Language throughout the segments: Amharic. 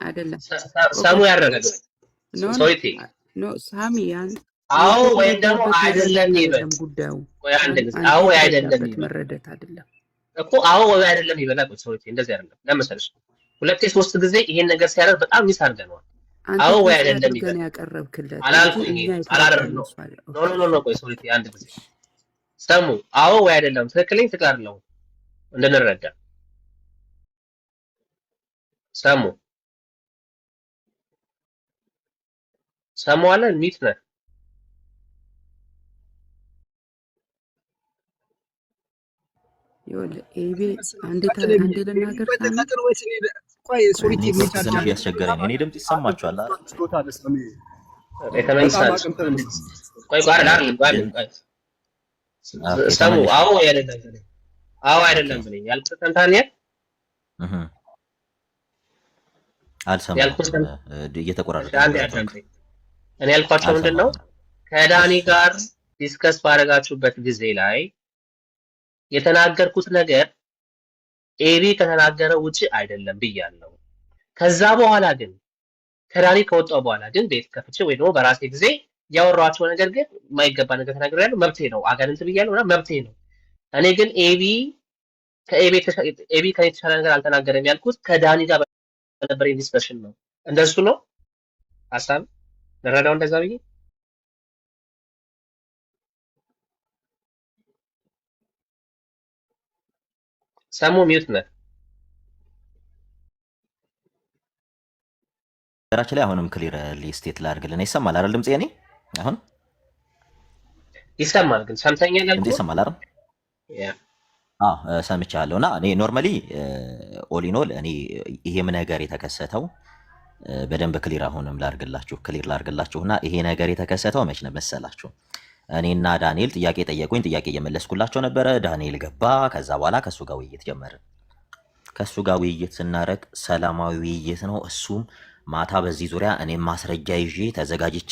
አይደለም ሰሙ ያረጋግጥ ሶይቲ ኖ ሳሚያን አዎ ወይ ደግሞ አይደለም ይበል ጉዳዩ ወይ አንድ ጊዜ አዎ ወይ አይደለም ይበል መረዳት አይደለም እኮ አዎ ወይ አይደለም ይበላ ሶይቲ እንደዚህ አይደለም ለምሳሌ ሁለቴ ሶስት ጊዜ ይሄን ነገር ሲያደርግ በጣም ሚስ አድርገናል አዎ ወይ አይደለም ይበል ያቀረብክለት አላልኩኝ አላደረግ ነው ኖ ቆይ ሶይቲ አንድ ጊዜ ሰሙ አዎ ወይ አይደለም ትክክለኛ ፍቃድ ነው እንደነረዳ ሰሙ ሰሙ አለ ሚት ነህ ይወል ኤቢ አንዴ ለናገር ቆይ ሶሪቲ ትንሽ ያስቸገረኝ እኔ ድምጽ ይሰማችኋል ቆይ ጋር ሰሙ አዎ አይደለም ብለኝ ያልኩት ተንታኔ አልሰማም እየተቆራረጠ እኔ ያልኳቸው ምንድነው ከዳኒ ጋር ዲስከስ ባረጋችሁበት ጊዜ ላይ የተናገርኩት ነገር ኤቢ ከተናገረው ውጪ አይደለም ብያለሁ። ከዛ በኋላ ግን ከዳኒ ከወጣው በኋላ ግን ቤት ከፍቼ ወይ ደግሞ በራሴ ጊዜ ያወራኋቸው ነገር ግን የማይገባ ነገር ተናግሬያለሁ። መብቴ ነው። አጋንንት ብያለሁ እና መብቴ ነው። እኔ ግን ኤቢ ከኔ የተሻለ ነገር አልተናገረም ያልኩት ከዳኒ ጋር በነበረኝ ዲስከሽን ነው። እንደሱ ነው ሀሳብ ልረዳው እንደዛ ብዬ ሰሙ ሚውት ነህ ራች ላይ አሁንም ክሊር ሊስቴት ላድርግልን ይሰማል አይደል ድምጽ የኔ አሁን ይሰማል ግን ሰምተኛል ድምጽ ይሰማል አይደል ሰምቻለሁና እኔ ኖርማሊ ኦሊኖል እኔ ይሄም ነገር የተከሰተው በደንብ ክሊር አሁንም ላድርግላችሁና ይሄ ነገር የተከሰተው መች ነው መሰላችሁ እኔና ዳንኤል ጥያቄ ጠየቁኝ ጥያቄ እየመለስኩላቸው ነበረ ዳንኤል ገባ ከዛ በኋላ ከሱ ጋር ውይይት ጀመርን ከሱ ጋር ውይይት ስናረግ ሰላማዊ ውይይት ነው እሱም ማታ በዚህ ዙሪያ እኔ ማስረጃ ይዤ ተዘጋጅቼ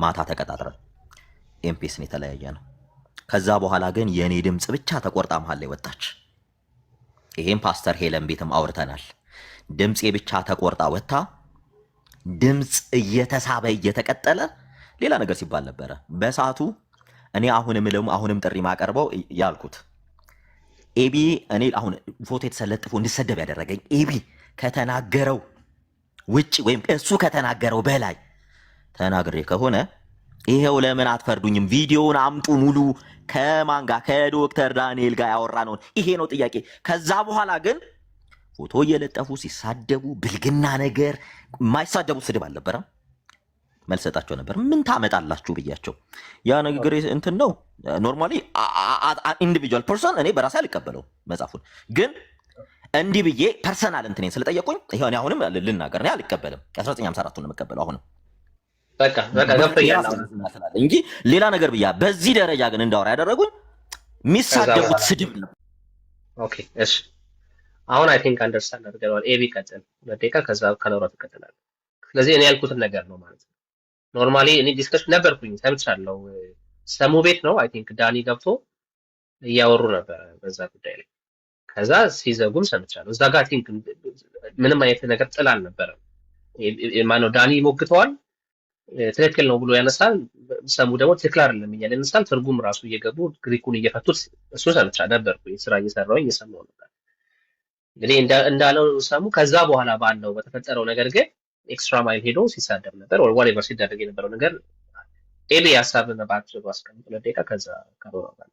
ማታ ተቀጣጥረን ኤምፒኤስን የተለያየ ነው ከዛ በኋላ ግን የኔ ድምጽ ብቻ ተቆርጣ መሃል ላይ ወጣች ይሄን ፓስተር ሄለን ቤትም አውርተናል ድምጽ ብቻ ተቆርጣ ወጣ ድምጽ እየተሳበ እየተቀጠለ ሌላ ነገር ሲባል ነበር በሰዓቱ እኔ አሁንም ጥሪ ማቀርበው ያልኩት ኤቢ እኔ አሁን ፎቶ የተሰለጥፎ እንድሰደብ ያደረገኝ ኤቢ ከተናገረው ውጪ ወይም እሱ ከተናገረው በላይ ተናግሬ ከሆነ ይሄው ለምን አትፈርዱኝም ቪዲዮውን አምጡ ሙሉ ከማን ጋር ከዶክተር ዳንኤል ጋር ያወራነው ይሄ ነው ጥያቄ ከዛ በኋላ ግን ፎቶ እየለጠፉ ሲሳደቡ ብልግና ነገር የማይሳደቡ ስድብ አልነበረም መልሰጣቸው ነበር ምን ታመጣላችሁ ብያቸው ያ ንግግር እንትን ነው ኖርማሊ ኢንዲቪጁዋል ፐርሰን እኔ በራሴ አልቀበለው መጻፉን ግን እንዲህ ብዬ ፐርሰናል እንትኔን ስለጠየቁኝ ይሄን አሁንም ልናገር ነው አልቀበልም 1954 ነው የምቀበለው አሁንም በቃ ገፈያና እንጂ ሌላ ነገር ብያ በዚህ ደረጃ ግን እንዳወራ ያደረጉኝ ሚሳደቡት ስድብ ነው ኦኬ እሺ አሁን አይ ቲንክ አንደርስታንድ አድርገናል ኤቢ ቀጥል ለደቂቃ ከዛ ከለውራ ተቀጥላል ስለዚህ እኔ ያልኩት ነገር ነው ማለት ነው ኖርማሊ እኔ ዲስከሽን ነበርኩኝ ሰምቻለሁ ሰሙ ቤት ነው አይ ቲንክ ዳኒ ገብቶ እያወሩ ነበር በዛ ጉዳይ ላይ ከዛ ሲዘጉም ሰምቻለሁ እዛ ጋር ቲንክ ምንም አይነት ነገር ጥላ አልነበረም ማነው ዳኒ ሞግተዋል ትክክል ነው ብሎ ያነሳል ሰሙ ደግሞ ትክክል አይደለም እያለ ያነሳል ትርጉም ራሱ እየገቡ ግሪኩን እየፈቱት እሱ ሰምቻ ነበርኩኝ ስራ እየሰራሁኝ እየሰማሁ ነበር እንግዲህ እንዳለው ሰሙ ከዛ በኋላ ባለው በተፈጠረው ነገር ግን ኤክስትራ ማይል ሄዶ ሲሳደብ ነበር or whatever ሲደረግ የነበረው ነገር ኤቢ ሀሳብን ባጭሩ አስቀምጥ ለደቂቃ ከዛ ካሮራ ጋር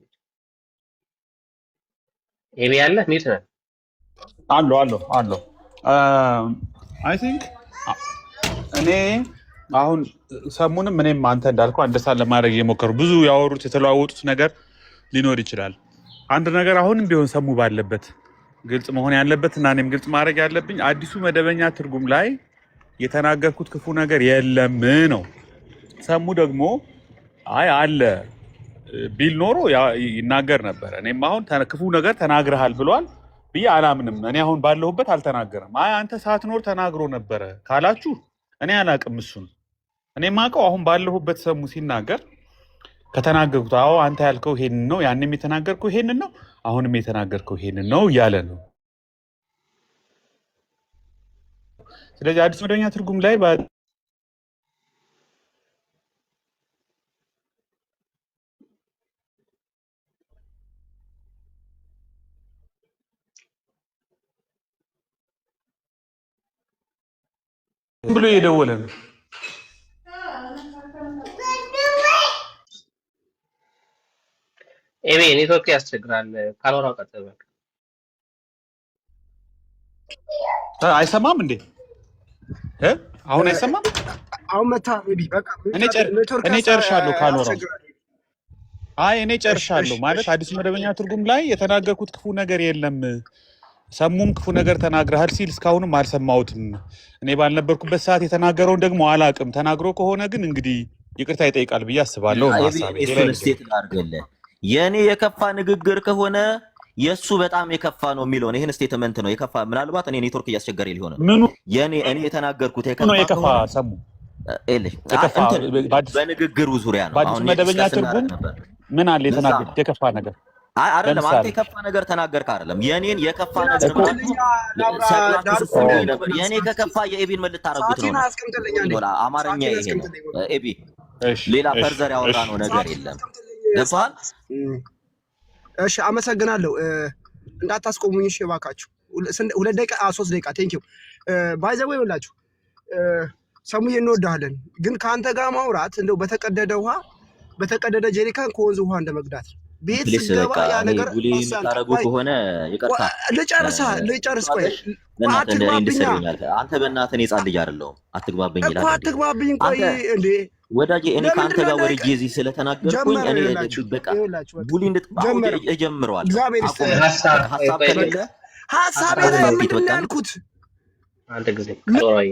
ኤቢ ያለ ሚት ነው አሎ አይ ቲንክ እኔ አሁን ሰሙንም እኔም አንተ እንዳልከው አንደሳን ለማድረግ እየሞከሩ ብዙ ያወሩት የተለዋወጡት ነገር ሊኖር ይችላል አንድ ነገር አሁንም ቢሆን ሰሙ ባለበት ግልጽ መሆን ያለበት እና እኔም ግልጽ ማድረግ ያለብኝ አዲሱ መደበኛ ትርጉም ላይ የተናገርኩት ክፉ ነገር የለም ነው ሰሙ ደግሞ አይ አለ ቢል ኖሮ ይናገር ነበር እኔም አሁን ክፉ ነገር ተናግረሃል ብሏል ብዬ አላምንም እኔ አሁን ባለሁበት አልተናገረም አይ አንተ ሳትኖር ተናግሮ ነበር ካላችሁ እኔ አላቅም እሱን እኔ ማቀው አሁን ባለሁበት ሰሙ ሲናገር ከተናገርኩት አዎ አንተ ያልከው ይሄንን ነው ያንንም የተናገርከው ይሄንን ነው አሁንም የተናገርከው ይሄንን ነው ያለ ነው ስለዚህ አዲስ መደበኛ ትርጉም ላይ ብሎ እየደወለ ነው። ኤቢ ኔትወርክ ያስቸግራል። ካልወራው ቀጥል። አይሰማም እንዴ? አሁን አይሰማም? አሁን መታ ኤቢ በቃ እኔ ጨርሻለሁ። ካልወራው እኔ ጨርሻለሁ ማለት አዲስ መደበኛ ትርጉም ላይ የተናገርኩት ክፉ ነገር የለም። ሰሙም ክፉ ነገር ተናግረሃል ሲል እስካሁንም አልሰማሁትም። እኔ ባልነበርኩበት ሰዓት የተናገረውን ደግሞ አላቅም። ተናግሮ ከሆነ ግን እንግዲህ ይቅርታ ይጠይቃል ብዬ አስባለሁ። እሱን ስቴት ላድርግልህ። የኔ የከፋ ንግግር ከሆነ የሱ በጣም የከፋ ነው የሚለውን ይሄን ስቴትመንት ነው የከፋ። ምናልባት እኔ ኔትወርክ እያስቸገረ ሊሆን ነው። እኔ የተናገርኩት የከፋ ሰሙ በንግግሩ ዙሪያ ነው። በአዲስ መደበኛ ትርጉም ምን አለ የተናገርኩት የከፋ ነገር? አይደለም አንተ የከፋ ነገር ተናገርክ አይደለም። የኔን የከፋ ነገር የኔ ከከፋ የኤቢን ምን ልታረጉት ነው? አማርኛ ይሄ ነው ኤቢ። ሌላ ፈርዘር ያወራ ነው ነገር የለም። ደፋል። እሺ አመሰግናለሁ። እንዳታስቆሙኝ እሺ እባካችሁ። 2 ደቂቃ 3 ደቂቃ ቴንኪው። ባይ ዘ ዌይ ወላችሁ ሰሙዬ እንወዳለን፣ ግን ካንተ ጋር ማውራት እንደው በተቀደደ ጀሪካን ከወንዝ ውሃ እንደመቅዳት ቤት ስገባ ያ ነገር ታረጉ ከሆነ ይቀርታ ልጨርስ ቆይ አንተ በእናትህ እኔ ሕፃን ልጅ አይደለሁም አትግባብኝ ይላል እኮ አትግባብኝ ቆይ እንዴ ወዳጄ እኔ ካንተ ጋር ወርጄ እዚህ ስለተናገርኩኝ እኔ በቃ ቡሊ እንድትባው እጀምረዋለሁ ሐሳብ ከሌለ ሐሳብ ምንድን ነው ያልኩት አንተ ጊዜ ጦራይ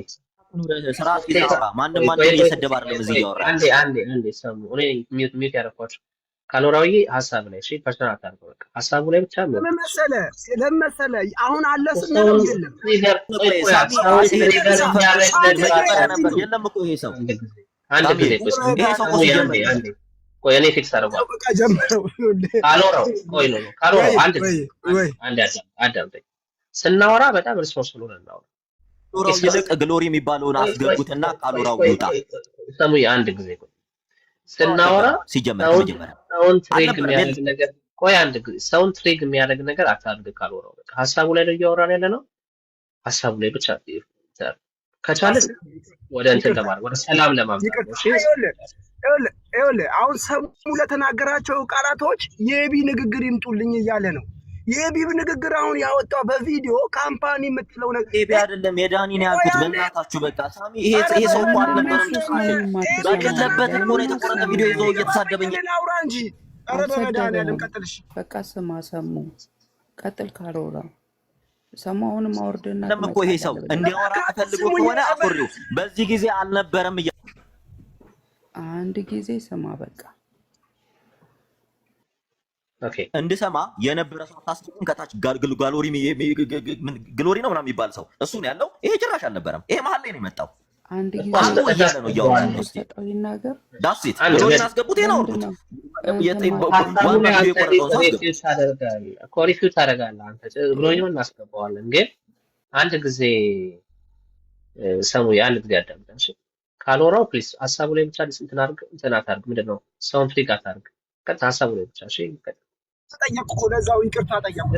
ስርዓት ይዘራ ማንም እየሰደበ አይደለም እዚህ ያወራ አንዴ ሰሙ እኔ ሚውት ያደረኳቸው ካልወራዊ ሐሳብ ላይ እሺ ፐርሰናል አታርገው በቃ ሐሳቡ ላይ ብቻ ነው ለመሰለ አሁን አለስ ነው የለም የለም እኮ ይሄ ሰው አንድ ጊዜ ቆይ እኔ ፊክስ አደረገው በቃ ጀምረው ካልወራው አንድ አዳምጠኝ ስናወራ በጣም ሪስፖንስብል ሆነን እናወራ ጦራው ይልቅ ግሎሪ የሚባለውን አስገቡትና ካልወራው ይውጣ ሰሙይ አንድ ጊዜ ስናወራ ሲጀመር ሰውን ትሬግ የሚያደርግ ነገር ሰውን ትሬግ የሚያደርግ ነገር አታድርግ ካልወራው በቃ ሐሳቡ ላይ ነው እያወራን ያለ ነው ሐሳቡ ላይ ብቻ ከቻለ ወደ እንትን ለማድረግ ወደ ሰላም ለማምጣት እሺ ይኸውልህ አሁን ሰሙ ለተናገራቸው ቃላቶች የኤቢ ንግግር ይምጡልኝ እያለ ነው የኤቢ ንግግር አሁን ያወጣው በቪዲዮ ካምፓኒ የምትለው ነገር ኤቢ አይደለም የዳኒን ያልኩት በእናታችሁ በቃ ሳሚ ይሄ ሰው እንኳን አልነበረም ባለበት እኮ ነው የተቆረጠ ቪዲዮ ይዞ እየተሳደበኝ አውራ እንጂ ኧረ በመድኃኒዓለም ቀጥልሽ በቃ ሰሙ ቀጥል ካልወራ ሰሙ አሁንም አውርደና ለምን እኮ ይሄ ሰው እንዲያወራ ፈልጎ ከሆነ አቆሪው በዚህ ጊዜ አልነበረም አንድ ጊዜ ሰማ በቃ ኦኬ እንድሰማ የነበረ ሰው ታስቡን ከታች ግሎሪ ነው ምናምን የሚባል ሰው እሱ ነው ያለው። ይሄ ጭራሽ አልነበረም። ይሄ መሀል ላይ ነው የመጣው። አንድ ጊዜ ነው ያወራው ነው ይናገር ዳሲት ግሎሪን አስገቡት ነው አውርዱት ኮሪፊው ታደርጋለህ አንተ ግሎሪን እናስገባዋለን። ግን አንድ ጊዜ ሰሙ አንድ ጊዜ አዳምጠን እሺ ካልወራው ፕሊዝ ሐሳቡ ላይ ብቻ እንትን አታርግ ምንድነው ሰውን ትሪክ አታርግ ቀጥታ ሐሳቡ ላይ ብቻ እሺ ተጠየቅኩ ለዛው ይቅርታ ጠየቅኩ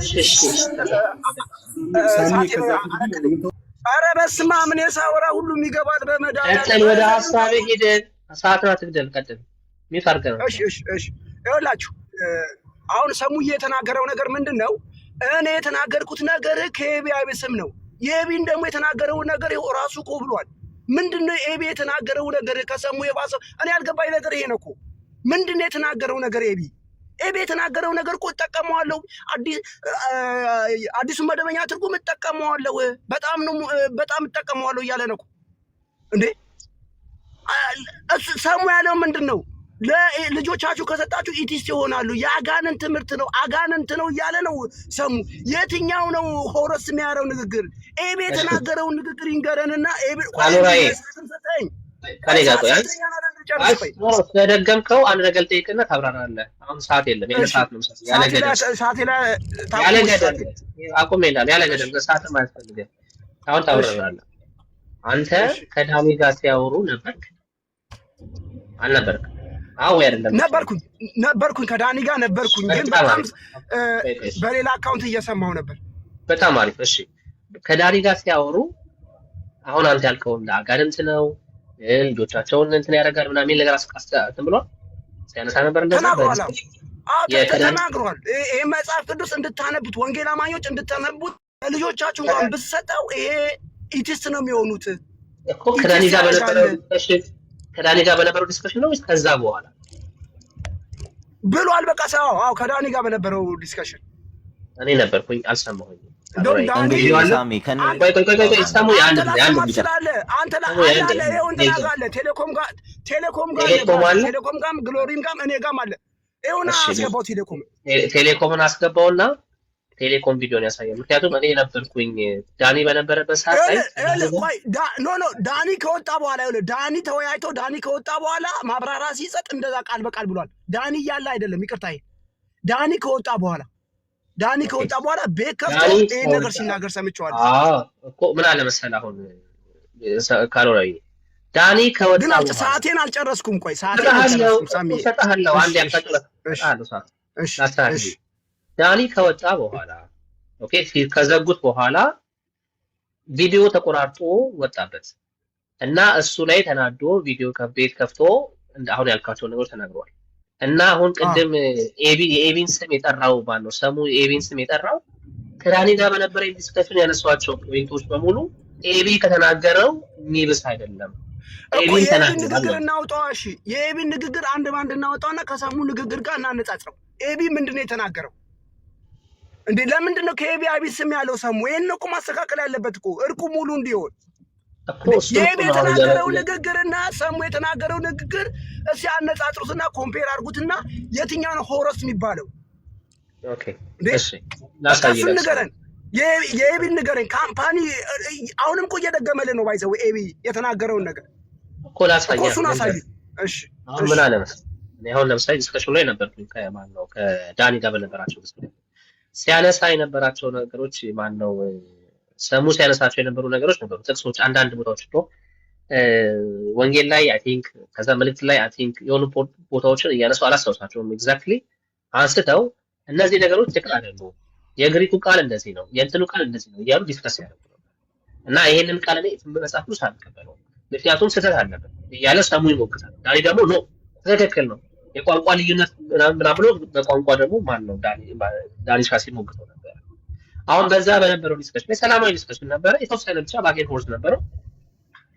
ኧረ በስመ አብ እኔ ሳወራ ሁሉም ይገባል ቀጥል ወደ ሐሳብ ሄደ ሰዓትን አትግደል ቀጥል ሚት አድርገህ ነው እሺ ይኸውላችሁ አሁን ሰሙዬ የተናገረው ነገር ምንድነው እኔ የተናገርኩት ነገር ከኤቢ አይብስም ነው የኤቢን ደግሞ የተናገረው ነገር ራሱ እኮ ብሏል ምንድነው ኤቢ የተናገረው ነገር ከሰሙ የባሰው እኔ ያልገባኝ ነገር ይሄ ነው እኮ ምንድነው የተናገረው ነገር ኤቢ የተናገረው ነገር እኮ ተጠቀመዋለሁ አዲሱ መደበኛ ትርጉም ተጠቀመዋለሁ በጣም ተጠቀመዋለሁ እያለ ነው እንዴ ሰሙ ያለው ምንድነው ለልጆቻችሁ ከሰጣችሁ ኢቲስ ይሆናሉ ያጋነን ትምህርት ነው አጋነንት ነው እያለ ነው ሰሙ የትኛው ነው ሆረስ የሚያረው ንግግር ኤቢ የተናገረው ንግግር ይንገረንና ኤቢ ካልወራይ ከሌላ ስለደገምከው አንድ ነገር ጠይቅና ታብራራለህ። አሁን ሰዓት የለም ሰዓት ነው ያለ ገደብ አቁም ይላል ያለ ገደብ ሰዓትም አያስፈልግም። አሁን ታብራራለህ አንተ ከዳኒ ጋር ሲያወሩ ነበርክ አልነበርክ? አዎ አይደለም? ነበርኩኝ ከዳኒ ጋር ነበርኩኝ፣ ግን በጣም በሌላ አካውንት እየሰማው ነበር። በጣም አሪፍ። እሺ ከዳኒ ጋር ሲያወሩ አሁን አንተ ያልከው አጋንንት ነው ልጆቻቸውን እንትን ያደርጋል ምናምን የሚል ነገር እንትን ብሏል ሲያነሳ ነበር። እንደዛ ተናግሯል። ይሄ መጽሐፍ ቅዱስ እንድታነቡት ወንጌል አማኞች እንድታነቡት ልጆቻችሁ እንኳን ብትሰጠው ይሄ ኢቲስት ነው የሚሆኑት እኮ። ከዳኒ ጋር በነበረው ዲስከሽን ነው ወይስ ከዛ በኋላ ብሏል? በቃ ሰው ከዳኒ ጋር በነበረው ዲስከሽን እኔ ነበርኩኝ አልሰማሁኝም። ግሎሪም ጋር እኔ ጋርም አለ። ይኸውና አስገባው ቴሌኮምን አስገባውና ቴሌኮም ቪዲዮን ያሳያል። ምክንያቱም እኔ ነበርኩኝ ዳኒ በነበረበት ሰዓት ላይ ዳኒ ከወጣ በኋላ ዳኒ ተወያይቶ ዳኒ ከወጣ በኋላ ማብራሪያ ሲሰጥ እንደዛ ቃል በቃል ብሏል። ዳኒ እያለ አይደለም፣ ይቅርታ፣ ዳኒ ከወጣ በኋላ ቤት ከፍቶ ይሄን ነገር ሲናገር ሰምቼዋለሁ እኮ። ምን አለ መሰለህ አሁን ካሎራይ ዳኒ ከወጣ በኋላ ሰዓቴን አልጨረስኩም። ቆይ ሰዓቴን ሰጣለሁ አንድ ያልተቀበለ ዳኒ ከወጣ በኋላ ኦኬ፣ ከዘጉት በኋላ ቪዲዮ ተቆራርጦ ወጣበት እና እሱ ላይ ተናዶ ቪዲዮ ከቤት ከፍቶ አሁን ያልካቸው ነገሮች ተናግሯል። እና አሁን ቅድም የኤቢን ስም የጠራው ማነው? ሰሙ የኤቢን ስም የጠራው ከዳኒ ጋር በነበረ ዲስከሽን ያነሷቸው ፖይንቶች በሙሉ ኤቢ ከተናገረው የሚብስ አይደለም። ኤቢን ንግግር እናውጣው። እሺ የኤቢን ንግግር አንድ ባንድ እናውጣውና ከሰሙ ንግግር ጋር እናነጻጽረው። ኤቢ ምንድነው የተናገረው እንዴ? ለምንድነው ከኤቢ አቢስ ስም ያለው ሰሙ? ይሄን እኮ ማስተካከል ያለበት እኮ እርቁ ሙሉ እንዲሆን የኤቢ የተናገረው ንግግርና ሰሙ የተናገረው ንግግር እስኪ አነጻጽሩትና ኮምፔር አድርጉትና የትኛው ነው ሆረስ የሚባለው? ኦኬ እሺ ላሳየህ። ንገረን፣ የኤቢን ንገረን። ካምፓኒ አሁንም እኮ እየደገመልን ነው ባይዘው ኤቢ የተናገረውን ነገር እኮ ላሳየህ። እሱን አሳይ። እሺ አሁን ምን አለ መሰለህ፣ እኔ አሁን ለምሳሌ ዲስከሽን ላይ ነበርኩኝ ከማን ነው ከዳኒ ጋር በነበራቸው ዲስከሽን ሲያነሳ የነበራቸው ነገሮች ማን ነው ሰሙ ሲያነሳቸው የነበሩ ነገሮች ነበሩ። ጥቅሶች አንዳንድ ቦታዎች እኮ ወንጌል ላይ አይ ቲንክ ከዛ መልእክት ላይ አይ ቲንክ የሆኑ ቦታዎችን እያነሱ አላስታውሳቸውም ኤግዛክትሊ አንስተው እነዚህ ነገሮች ትክክል አይደሉም፣ የግሪኩ ቃል እንደዚህ ነው፣ የእንትኑ ቃል እንደዚህ ነው እያሉ ዲስከስ ያደርጉ ነበር። እና ይሄንን ቃል እኔ መጽሐፍ ውስጥ አልቀበለውም፣ ምክንያቱም ስህተት አለበት እያለ ሰሙ ይሞግታል። ዳኒ ደግሞ ኖ ትክክል ነው፣ የቋንቋ ልዩነት ምናምን ብሎ በቋንቋ ደግሞ ማን ነው ዳኒ ሻሲ ሞግተው ነበር። አሁን በዛ በነበረው ዲስከሽን ሰላማዊ ዲስከሽን ነበረ፣ የተወሰነ ብቻ ባጌን ሆርስ ነበረው።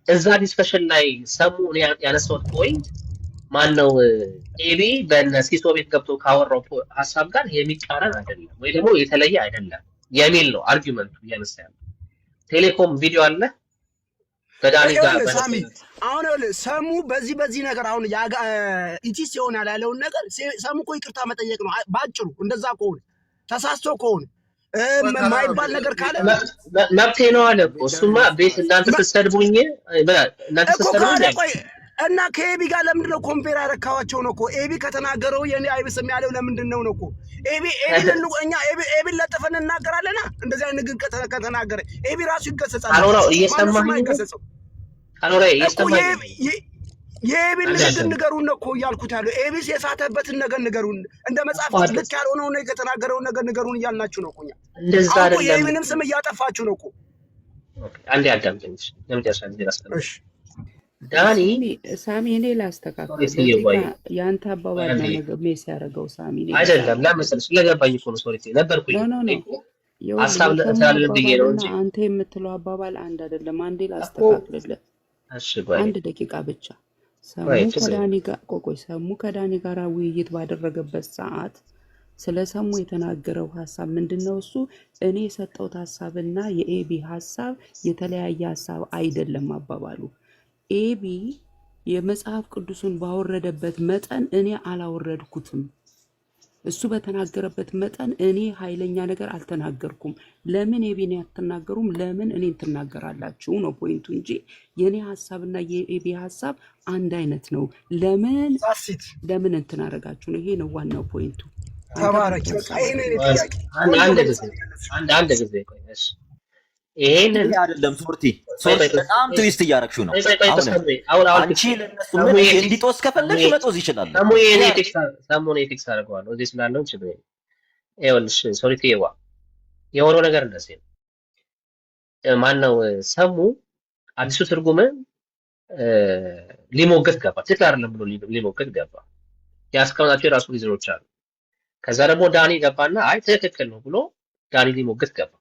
እዛ ዲስከሽን ላይ ሰሙ ያነሳውት ፖይንት ማነው ኤቢ በነሲሶ ቤት ገብቶ ካወራው ሐሳብ ጋር የሚቃረን አይደለም ወይ ደግሞ የተለየ አይደለም የሚል ነው አርጊውመንቱ እያነሳ ያለው። ቴሌኮም ቪዲዮ አለ ከዳኒ ጋር ሳሚ። አሁን ሰሙ በዚህ ነገር አሁን ኢቲስ ይሆናል ያለውን ነገር ሰሙ እኮ ይቅርታ መጠየቅ ነው ባጭሩ። እንደዛ ከሆነ ተሳስቶ ከሆነ ማይባል ነገር ካለ መብቴ ነው አለ እኮ። እሱማ ቤት እናንተ ስትሰድቡኝ እና ከኤቢ ጋር ለምንድን ነው ኮምፔር ያረካዋቸው ነው እኮ። ኤቢ ከተናገረው የኔ አይብስም ያለው ለምንድን ነው እኮ። እኛ ኤቢን ለጥፈን እናገራለና እንደዚህ አይነት ንግግር ከተናገረ ኤቢ ራሱ ይገሰጻል። የኤቢን ንግግር ንገሩን ነው እኮ እያልኩት ያለው። ኤቢስ የሳተበትን ነገር ንገሩን፣ እንደ መጽሐፍ ልክ ያልሆነው ነው የተናገረውን ነገር ንገሩን እያልናችሁ ነው እኮ። እኛ እንደዛ አይደለም። የኤቢንም ስም እያጠፋችሁ ነው እኮ። ኦኬ አንዴ አዳምጠኝ። ለምጨርሻ ጊዜ ላስቀምጥ። ዳኒ ሳሚ እኔ ላስተካክል። ያንተ አባባል ነው ነገር ሜስ ያደረገው ሳሚ አይደለም። ለምሳሌ ስለገባኝ እኮ ነው ሶሪ ነበርኩኝ ሐሳብ ለታለብኝ ነው እንጂ አንተ የምትለው አባባል አንድ አይደለም። አንዴ ላስተካክልልህ። እሺ ባይ አንድ ደቂቃ ብቻ። ሰሙ ከዳኒ ጋር ውይይት ባደረገበት ሰዓት ስለ ሰሙ የተናገረው ሐሳብ ምንድነው? እሱ እኔ የሰጠሁት ሐሳብና የኤቢ ሐሳብ የተለያየ ሐሳብ አይደለም አባባሉ። ኤቢ የመጽሐፍ ቅዱስን ባወረደበት መጠን እኔ አላወረድኩትም። እሱ በተናገረበት መጠን እኔ ኃይለኛ ነገር አልተናገርኩም። ለምን ኤቢን አትናገሩም? ለምን እኔን ትናገራላችሁ ነው ፖይንቱ እንጂ የኔ ሐሳብና የኤቢ ሐሳብ አንድ አይነት ነው። ለምን እንትን አደረጋችሁ ነው። ይሄ ነው ዋናው ፖይንቱ። አንድ ጊዜ ቆይ እሺ ይሄንን ይሄ አይደለም ሶርቲ ቆይ ቆይ በጣም ትዊስት እያደረግሽው ነው። ቆይ አሁን አንቺ ለነሱ ምን እንዲጦስ ከፈለግሽ መጦስ ይችላል። ሰሙን ኤቲክስ አድርገዋለሁ እዚህ ስላለው ችግር የለም። ይኸውልሽ ሶሪቲ የሆነው ነገር እንደዚህ ነው። ማነው ሰሙ አዲሱ ትርጉም ሊሞገት ገባ። ትክክል አይደለም ብሎ ሊሞገት ገባ። ያስቀመጣቸው የራሱ ሪዝኖች አሉ። ከዛ ደግሞ ዳኒ ገባና አይ ትክክል ነው ብሎ ዳኒ ሊሞገት ገባ።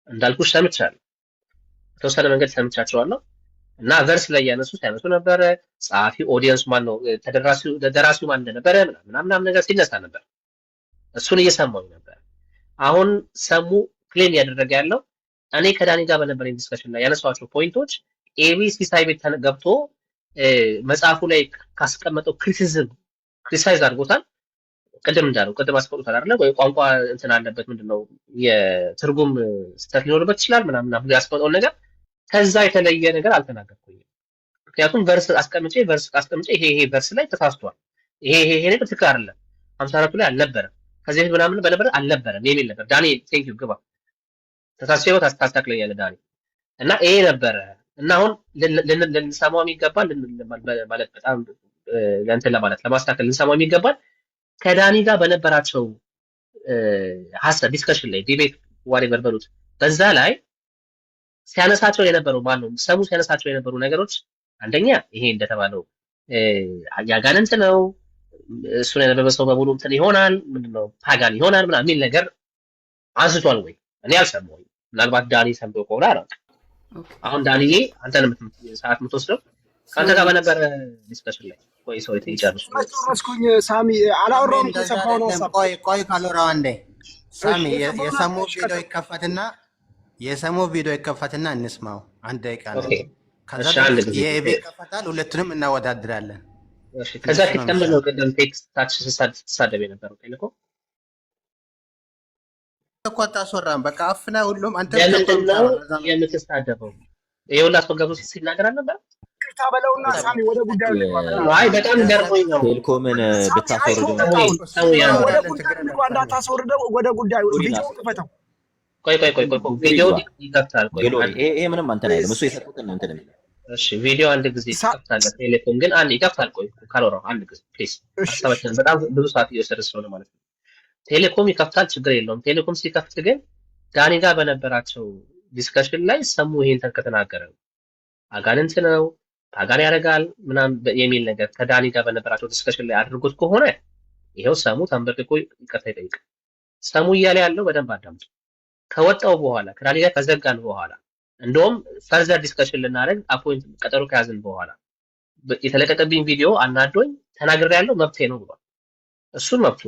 እንዳልኩሽ ሰምቻለሁ፣ በተወሰነ መንገድ ሰምቻቸዋለሁ። እና ቨርስ ላይ ያነሱ ሲያነሱ ነበረ። ጸሐፊ ኦዲየንስ ማን ነው ደራሲው ማን እንደነበረ ምናምን ነገር ሲነሳ ነበር። እሱን እየሰማሁ ነበር። አሁን ሰሙ ክሌም ያደረገ ያለው እኔ ከዳኒ ጋር በነበረኝ ዲስከሽን ላይ ያነሷቸው ፖይንቶች ኤቢ ሲሳይ ቤት ገብቶ መጽሐፉ ላይ ካስቀመጠው ክሪቲሳይዝ አድርጎታል። ቅድም አስቀምጦታል አይደለ ወይ? ቋንቋ እንትን አለበት ምንድነው የትርጉም ስህተት ሊኖርበት ይችላል ምናምን ብሎ ያስቀመጠውን ነገር ከዛ የተለየ ነገር አልተናገርኩኝም። ምክንያቱም ቨርስ አስቀምጬ ይሄ ቨርስ ላይ ተሳስቷል፣ ይሄ ነገር ትክክል አይደለም፣ 54 ላይ አልነበረም፣ ከዚህ በፊት ምናምን በነበረ አልነበረም የሚል ነበር። ዳኒ ቴንክ ዩ ግባ ተሳስቼው ታስተካክለኛለህ ዳኒ። እና ይሄ ነበረ እና አሁን ልንሰማው የሚገባል ማለት በጣም እንትን ለማስተካከል ልንሰማው የሚገባል ከዳኒ ጋር በነበራቸው ሀሳብ ዲስከሽን ላይ ዲቤት ዋሬቨር በሉት በዛ ላይ ሲያነሳቸው የነበረው ማነው ሰሙ ሲያነሳቸው የነበሩ ነገሮች አንደኛ ይሄ እንደተባለው ያጋንንት ነው፣ እሱን ያነበበ ሰው በሙሉ እንትን ይሆናል፣ ምንድነው ፓጋን ይሆናል ምናምን የሚል ነገር አንስቷል ወይ? እኔ አልሰማሁም። ምናልባት ዳኒ ሰምቶ ከሆነ አላውቅም። አሁን ዳኒዬ አንተን ሰዓት የምትወስደው ከአንተ ጋር በነበረ ዲስከሽን ላይ ቆይ ሰው ይጨርሱ። ጨረስኩኝ ሳሚ፣ አላወራሁም። የሰፋውን ሀሳብ ቆይ ካሎራው አንዴ ሳሚ የሰሙ ቪዲዮ ይከፈትና እንስማው። አንድ ደቂቃ ነው። ከዛ የኤቢ ይከፈታል፣ ሁለቱንም እናወዳድራለን። እሺ ከዛ ከተምነው ነው ቀደም ቴክስት ታች ተሳደበ የነበረው ቴሌኮ ተቆጣ ሶራን በቃ አፍና ሁሉም አንተ ለምንድነው የምትሳደበው? ይኸውልህ አስወጋቡ ሲናገር ነበር። ቅርታ በለውና ሳሚ ወደ ጉዳዩ አይ በጣም ገርሞኝ ነው። ቴልኮምን ብታስወርደው እንዳታስወርደው ወደ ጉዳዩ ቪዲዮ ክፈተው። ቆይ ቪዲዮ ይከፍታል። ይሄ ምንም አንተን አይደለም እሱ የሰጡትን ነው እንትን የሚለው። እሺ ቪዲዮ አንድ ጊዜ ይከፍታል። ቴሌኮም ግን አንድ ይከፍታል። ቆይ ካሎራው አንድ ጊዜ ፕሊዝ ሀሳባችን በጣም ብዙ ሰዓት እየወሰደ ስለሆነ ማለት ነው። ቴሌኮም ይከፍታል፣ ችግር የለውም። ቴሌኮም ሲከፍት ግን ዳኒ ጋር በነበራቸው ዲስከሽን ላይ ሰሙ ይሄን ከተናገረ አጋንንት ነው ፓጋን ያደርጋል ምናምን የሚል ነገር ከዳኒ ጋር በነበራቸው ዲስከሽን ላይ አድርጎት ከሆነ ይሄው ሰሙ ተንበርክኮ ይቅርታ ይጠይቅ። ሰሙ እያለ ያለው በደንብ አዳምጡ። ከወጣው በኋላ ከዳኒ ጋር ከዘጋን በኋላ እንደውም ፈርዘር ዲስከሽን ልናደርግ አፖይንት ቀጠሮ ከያዝን በኋላ የተለቀቀብኝ ቪዲዮ አናዶኝ ተናግሬያለሁ፣ መብቴ ነው ብሏል። እሱን መብቱ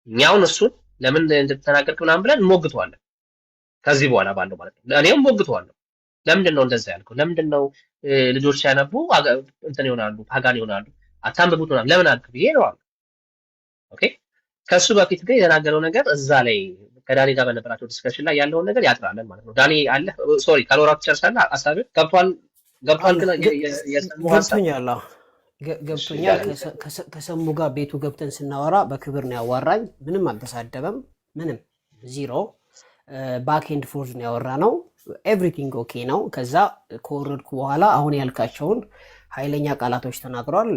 እኛውን እሱን ለምን እንደተናገርክ ምናምን ብለን እንሞግተዋለን። ከዚህ በኋላ ባለው ማለት ነው። እኔም ሞግተዋለሁ። ለምንድን ነው እንደዛ ያልከው? ለምንድን ነው ልጆች ሲያነቡ እንትን ይሆናሉ ፓጋን ይሆናሉ አታንብቡት ምናምን ለምን አልክ ብዬ ነው አለ። ኦኬ ከሱ በፊት ግን የተናገረው ነገር እዛ ላይ ከዳኒ ጋር በነበራቸው ዲስከሽን ላይ ያለውን ነገር ያጥራለን ማለት ነው። ዳኒ አለ ሶሪ ካሎራት ጨርሳለህ? ሀሳብ ገብቷል ግን የሰሙ ሀሳብ ገብቶኛል። ከሰሙ ጋር ቤቱ ገብተን ስናወራ በክብር ነው ያዋራኝ። ምንም አልተሳደበም። ምንም ዚሮ ባክ ኤንድ ፎርዝ ነው ያወራ ነው። ኤቭሪቲንግ ኦኬ ነው። ከዛ ከወረድኩ በኋላ አሁን ያልካቸውን ኃይለኛ ቃላቶች ተናግሯል።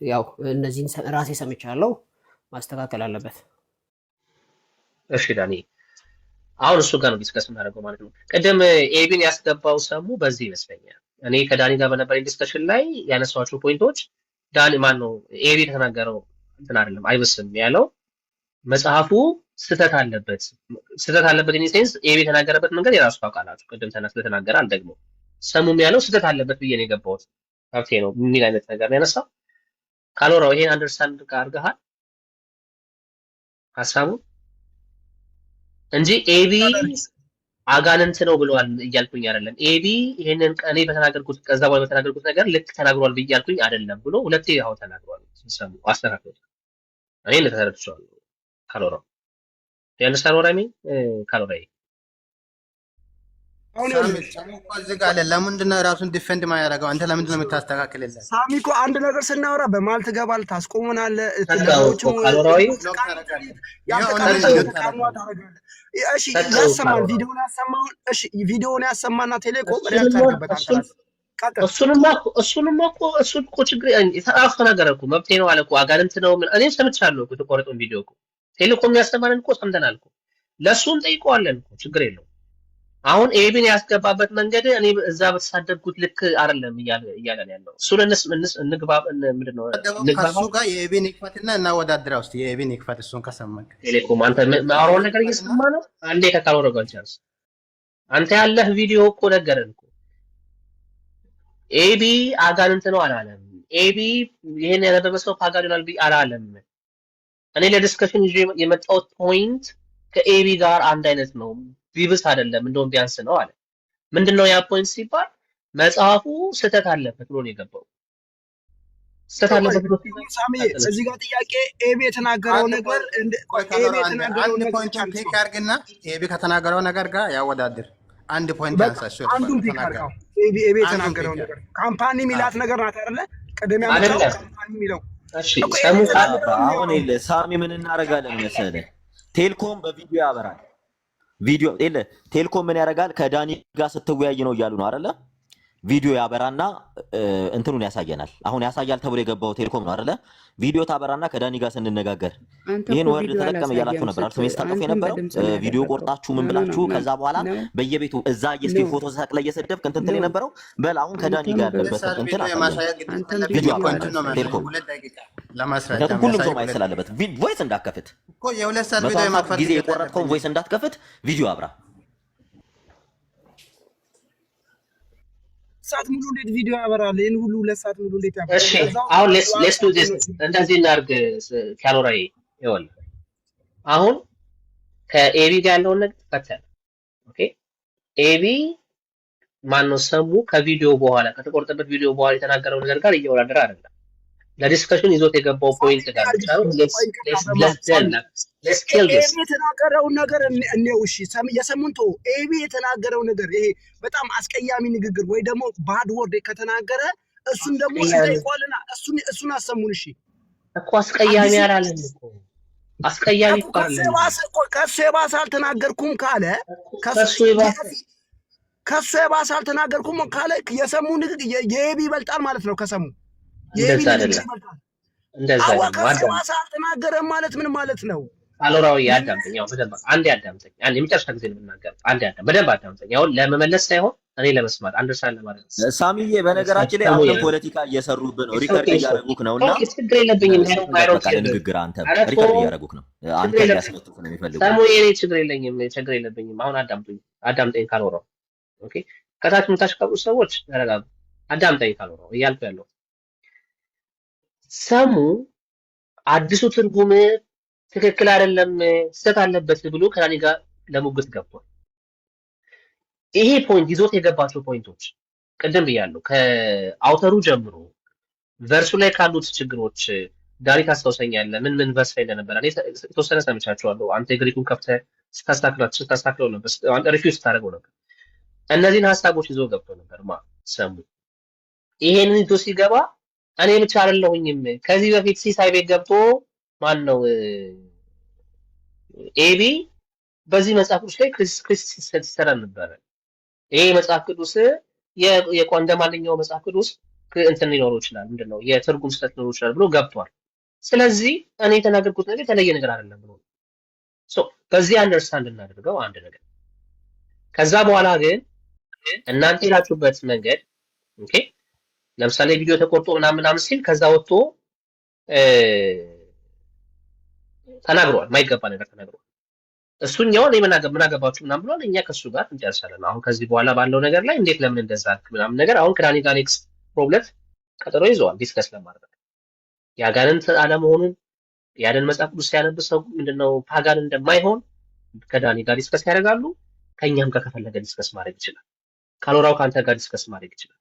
ያው እነዚህን ራሴ ሰምቻለሁ፣ ማስተካከል አለበት። እሺ ዳኒ አሁን እሱ ጋር ነው ዲስከስ እናደርገው ማለት ነው። ቅድም ኤቢን ያስገባው ሰሙ በዚህ ይመስለኛል። እኔ ከዳኒ ጋር በነበረኝ ዲስከሽን ላይ ያነሷቸው ፖይንቶች ዳኒ ማን ነው ኤቢ የተናገረው እንትን አይደለም አይብስም ያለው መጽሐፉ ስተት አለበት ኢን ሴንስ ኤቢ የተናገረበት መንገድ የራሱ ቃላቱ ቅድም ስለተናገረ አልደግሞ ሰሙም ያለው ስተት አለበት ብዬ ነው የገባሁት። ሀብቴ ነው የሚል አይነት ነገር ነው ያነሳው። ካሎራው ይሄን አንደርስታንድ አድርገሃል ሀሳቡ እንጂ ኤቢ አጋንንት ነው ብለዋል እያልኩኝ አይደለም። ኤቢ ይሄንን እኔ በተናገርኩት ከዛ በኋላ በተናገርኩት ነገር ልክ ተናግሯል ብዬ እያልኩኝ አይደለም ብሎ ሁለቴ ያው ተናግሯል። ሰሙ አስተካክሎት እኔ እንደተረድቻለሁ። ካሎራው ያንሳል ወራሚ ካሎራይ አሁን ሳሚ እኮ እዚህ ጋር አለ። ለምንድን ነው ራሱን ዲፌንድ ማያደርገው? አንተ ለምንድን ነው የምታስተካክልለት? ሳሚ እኮ አንድ ነገር ስናወራ በማል ትገባል፣ ታስቆመናለህ። እሺ ያሰማል፣ ቪዲዮውን ያሰማና ቴሌኮም ሪያክት አድርግበታል። እሱንማ እኮ ችግር የተራፍ ተናገረ እኮ መብቴ ነው አለ እኮ አጋንንት ነው። እኔም ሰምቻለሁ እኮ የተቆረጠውን ቪዲዮ እኮ ቴሌኮም ያሰማንን እኮ ሰምተናል እኮ። ለእሱን ጠይቀዋለን እኮ ችግር የለው። አሁን ኤቢን ያስገባበት መንገድ እኔ እዛ በተሳደብኩት ልክ አይደለም እያለን ያለው እሱን እንግባ ምንድን ነው ከእሱ ጋር የኤቢን ይክፈትና እናወዳድራ ውስጥ የኤቢን ይክፈት። እሱን ከሰማክ ቴሌኮም አንተ ማውራውን ነገር እየሰማ ነው። አንዴ ከካልወረጋ ቻንስ አንተ ያለህ ቪዲዮ እኮ ነገረን እኮ ኤቢ አጋንንት ነው አላለም። ኤቢ ይሄን ያደረገ ሰው ፓጋዲናል አላለም። እኔ ለዲስከሽን ይዤ የመጣሁት ፖይንት ከኤቢ ጋር አንድ አይነት ነው፣ ቢብስ አይደለም፣ እንደውም ቢያንስ ነው አለ። ምንድነው ያ ፖይንት ሲባል መጽሐፉ ስህተት አለበት ብሎ ነው የገባው። ስህተት አለበት ብሎ ሳሚ እዚህ ጋር ጥያቄ ኤቢ የተናገረው ነገር አንድ ፖይንት ቴክ አድርግና ኤቢ ከተናገረው ነገር ጋር ያወዳድር። አንድ ፖይንት ያንሳሽ አንዱን ቴክ አድርገው ኤቢ የተናገረው ነገር ካምፓኒ ሚላት ነገር ናት አይደለ? ቀደም ያመጣው ካምፓኒ ሚለው እሺ አሁን ሳሚ ምን እናደርጋለን መሰለህ? ቴልኮም በቪዲዮ ያበራል። ቪዲዮ ቴልኮም ምን ያደርጋል? ከዳኒ ጋር ስትወያይ ነው እያሉ ነው አይደለ? ቪዲዮ ያበራና እንትኑን ያሳየናል። አሁን ያሳያል ተብሎ የገባው ቴልኮም ነው አይደለ? ቪዲዮ ታበራና ከዳኒ ጋር ስንነጋገር ይሄን ወርድ ተጠቀም እያላችሁ ነበር አይደል? ስሜስ ታጠፉ የነበረው ቪዲዮ ቆርጣችሁ ምን ብላችሁ ከዛ በኋላ በየቤቱ እዛ የስቲ ፎቶ ተሰቅለ እየሰደብክ እንትን ትል የነበረው በል አሁን ከዳኒ ጋር ያለበት እንትን ቪዲዮ ቴልኮም ለማስረጃ ሁሉም ሰው ማየት ስላለበት ቮይስ እንዳትከፍት እኮ የሁለት ሰዓት ቪዲዮ የማክፈት ጊዜ የቆረጥከውን ቮይስ እንዳትከፍት ቪዲዮ አብራ ሰዓት ሙሉ እንዴት ቪዲዮ ያበራል? ይሄን ሁሉ 2 ሰዓት ሙሉ እንዴት ያበራል? እሺ አሁን ሌትስ ዱ ዲስ እንደዚህ እናድርግ። ካሎራይ ይኸውልህ አሁን ከኤቢ ጋር ያለውን ነገር ፈተን ኦኬ። ኤቢ ማነው ሰሙ ከቪዲዮ በኋላ ከተቆረጠበት ቪዲዮ በኋላ የተናገረው ነገር ጋር እየወራደረ አይደለም። ለዲስከሽን ይዞት የገባው ፖይንት ጋር ሌትስ ኪል ዲስ የተናገረው ነገር እኔው እሺ የሰሙንቶ ኤቢ የተናገረው ነገር ይሄ በጣም አስቀያሚ ንግግር ወይ ደግሞ ባድ ወርድ ከተናገረ እሱን ደግሞ እንጠይቋልና እሱን አሰሙን። እሺ እኮ አስቀያሚ አላለም እኮ አስቀያሚ እኮ አይደለም። ከሱ የባሰ አልተናገርኩም ካለ ከሱ የባሰ አልተናገርኩም ካለ የሰሙ ንግግር የኤቢ ይበልጣል ማለት ነው። ከሰሙ የኤቢ ንግግር ይበልጣል። እንደዛ ነው። ከሱ የባሰ አልተናገረም ማለት ምን ማለት ነው? አሎራው ያዳምጠኝ። ያው በደንብ አንዴ ያዳምጠኝ። አንዴ የመጨረሻ ጊዜ ልናገር። አንዴ ያዳምጠኝ፣ በደንብ አዳምጠኝ። ያው ለመመለስ ሳይሆን እኔ ለመስማት አንደርስታንድ ለማድረግ ነው። ሳሚዬ በነገራችን ላይ አሁን ፖለቲካ እየሰሩብህ ነው፣ ሪከርድ እያደረጉህ ነውና ችግር የለብኝም። ንግግር አንተ ሪከርድ እያደረጉህ ነው፣ አንተ ሊያስመጡት ነው የሚፈልጉት። ሳሙዬ እኔ ችግር የለብኝም። አሁን አዳምጠኝ ካሎራው። ኦኬ ከታች የምታሽቃብጡ ሰዎች ተረጋጉ፣ አዳምጠኝ ካሎራው እያልኩ ያለው ሰሙ አዲሱ ትርጉም ትክክል አይደለም ስህተት አለበት ብሎ ከዳኒ ጋር ለሙግት ገብቷል። ይሄ ፖይንት ይዞት የገባቸው ፖይንቶች ቅድም ብያለሁ። ከአውተሩ ጀምሮ ቨርሱ ላይ ካሉት ችግሮች ዳኒ ታስታውሰኛለህ ምን ቨርስ ላይ እንደነበረ እኔ የተወሰነ ሰምቻቸዋለሁ። አንተ የግሪኩን ከፍተህ ስታስተካክለው ነበር፣ አንተ ሪፊውዝ ስታደርገው ነበር። እነዚህን ሀሳቦች ይዞ ገብቶ ነበር ሰሙ። ይሄንን ይዞ ሲገባ እኔ ብቻ አይደለሁኝም። ከዚህ በፊት ሲሳይ ቤት ገብቶ ማን ነው ኤቢ በዚህ መጽሐፍ ቅዱስ ላይ ክርስቶስ ሲሰራ ነበር። ይሄ መጽሐፍ ቅዱስ የቆንደ ማንኛው መጽሐፍ ቅዱስ እንትን ሊኖረው ይችላል፣ ምንድነው የትርጉም ስህተት ሊኖረው ይችላል ብሎ ገብቷል። ስለዚህ እኔ የተናገርኩት ነገር የተለየ ነገር አይደለም ብሎ በዚህ አንደርስታንድ እናደርገው አንድ ነገር። ከዛ በኋላ ግን እናንተ የላችሁበት መንገድ ኦኬ፣ ለምሳሌ ቪዲዮ ተቆርጦ ምናምን ሲል ከዛ ወጥቶ ተናግሯል፣ ማይገባ ነገር ተናግሯል። እሱኛው እኔ ምን አገባችሁ ምናምን ብሏል። እኛ ከሱ ጋር እንጨርሳለን። አሁን ከዚህ በኋላ ባለው ነገር ላይ እንዴት ለምን እንደዛ አልክ ምናምን ነገር አሁን ከዳኒ ጋር ኔክስት ፕሮብሌም ቀጠሮ ይዘዋል ዲስከስ ለማድረግ ያጋንንት አለመሆኑን ያንን መጽሐፍ ቅዱስ ሲያነብ ሰው ምንድነው ፓጋን እንደማይሆን ከዳኒ ጋር ዲስከስ ያደርጋሉ። ከኛም ጋር ከፈለገ ዲስከስ ማድረግ ይችላል። ካሎራው ካንተ ጋር ዲስከስ ማድረግ ይችላል።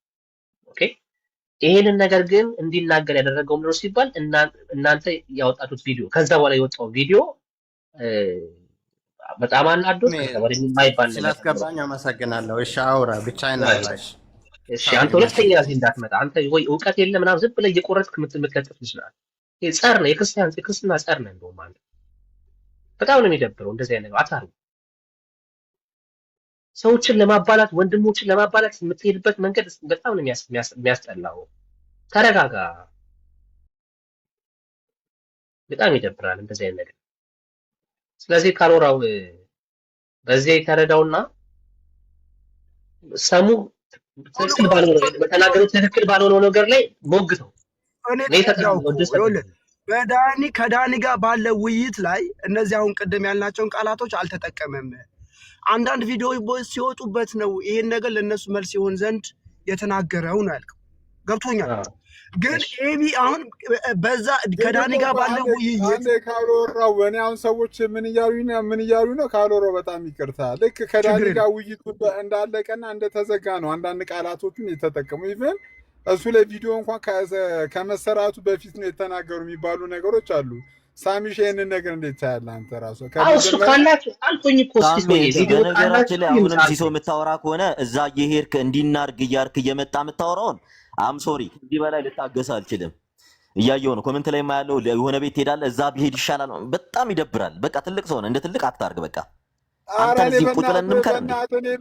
ኦኬ ይሄንን ነገር ግን እንዲናገር ያደረገው ምንድነው ሲባል እናንተ ያወጣቱት ቪዲዮ ከዛ በኋላ የወጣው ቪዲዮ በጣም አናዶት ከዛ ወደ የማይባል ነገር ስላስገባኝ አመሰግናለሁ። እሺ አውራ ብቻዬን አውራሽ። እሺ አንተ ሁለተኛ እዚህ እንዳትመጣ። አንተ ወይ እውቀት የለ ምናምን ዝም ብለህ እየቆረጥክ የምትለጥፍ ይችላል። ይሄ ጸር ነው፣ የክርስትና ጸር ነው። እንደውም አንተ በጣም ነው የሚደብረው እንደዚህ አይነት ነገር አታርጉ። ሰዎችን ለማባላት ወንድሞችን ለማባላት የምትሄድበት መንገድ በጣም ነው የሚያስጠላው። ተረጋጋ። በጣም ይደብራል እንደዚህ አይነት ነገር። ስለዚህ ካሎራው በዚህ የተረዳውና ሰሙ ትክክል ባልሆነ በተናገሩት ትክክል ባልሆነው ነገር ላይ ሞግተው በዳኒ ከዳኒ ጋር ባለው ውይይት ላይ እነዚህ አሁን ቅድም ያልናቸውን ቃላቶች አልተጠቀመም። አንዳንድ ቪዲዮዎች ሲወጡበት ነው ይሄን ነገር ለነሱ መልስ ይሆን ዘንድ የተናገረው ነው ያልከው። ገብቶኛል። ግን ኤቢ አሁን በዛ ከዳኒ ጋር ባለው ውይይት አንዴ ካሎራው እኔ አሁን ሰዎች ምን እያሉ ነው ካሎሮ በጣም ይቅርታ። ልክ ከዳኒ ጋር ውይይቱ እንዳለቀና እንደተዘጋ ነው አንዳንድ ቃላቶቹን የተጠቀሙ። ኢቭን እሱ ላይ ቪዲዮ እንኳን ከመሰራቱ በፊት ነው የተናገሩ የሚባሉ ነገሮች አሉ። ሳሚሽ ይሄንን ነገር እንዴት ታያለህ አንተ ራሱ? እሱ ካላችሁ አልኩኝ እኮ ቪዲዮ ካላችሁ ላይ አሁንም ሲሶ የምታወራ ከሆነ እዛ እየሄድክ እንዲናርግ እያርክ እየመጣ የምታወራውን አም ሶሪ ከዚህ በላይ ልታገስ አልችልም። እያየሁ ነው ኮሜንት ላይ ማያለው የሆነ ቤት ትሄዳለህ እዛ ቢሄድ ይሻላል። በጣም ይደብራል። በቃ ትልቅ ሰው ነህ፣ እንደ ትልቅ አክት አድርግ። በቃ አንተ እዚህ ቁጭ ብለን እንምከር።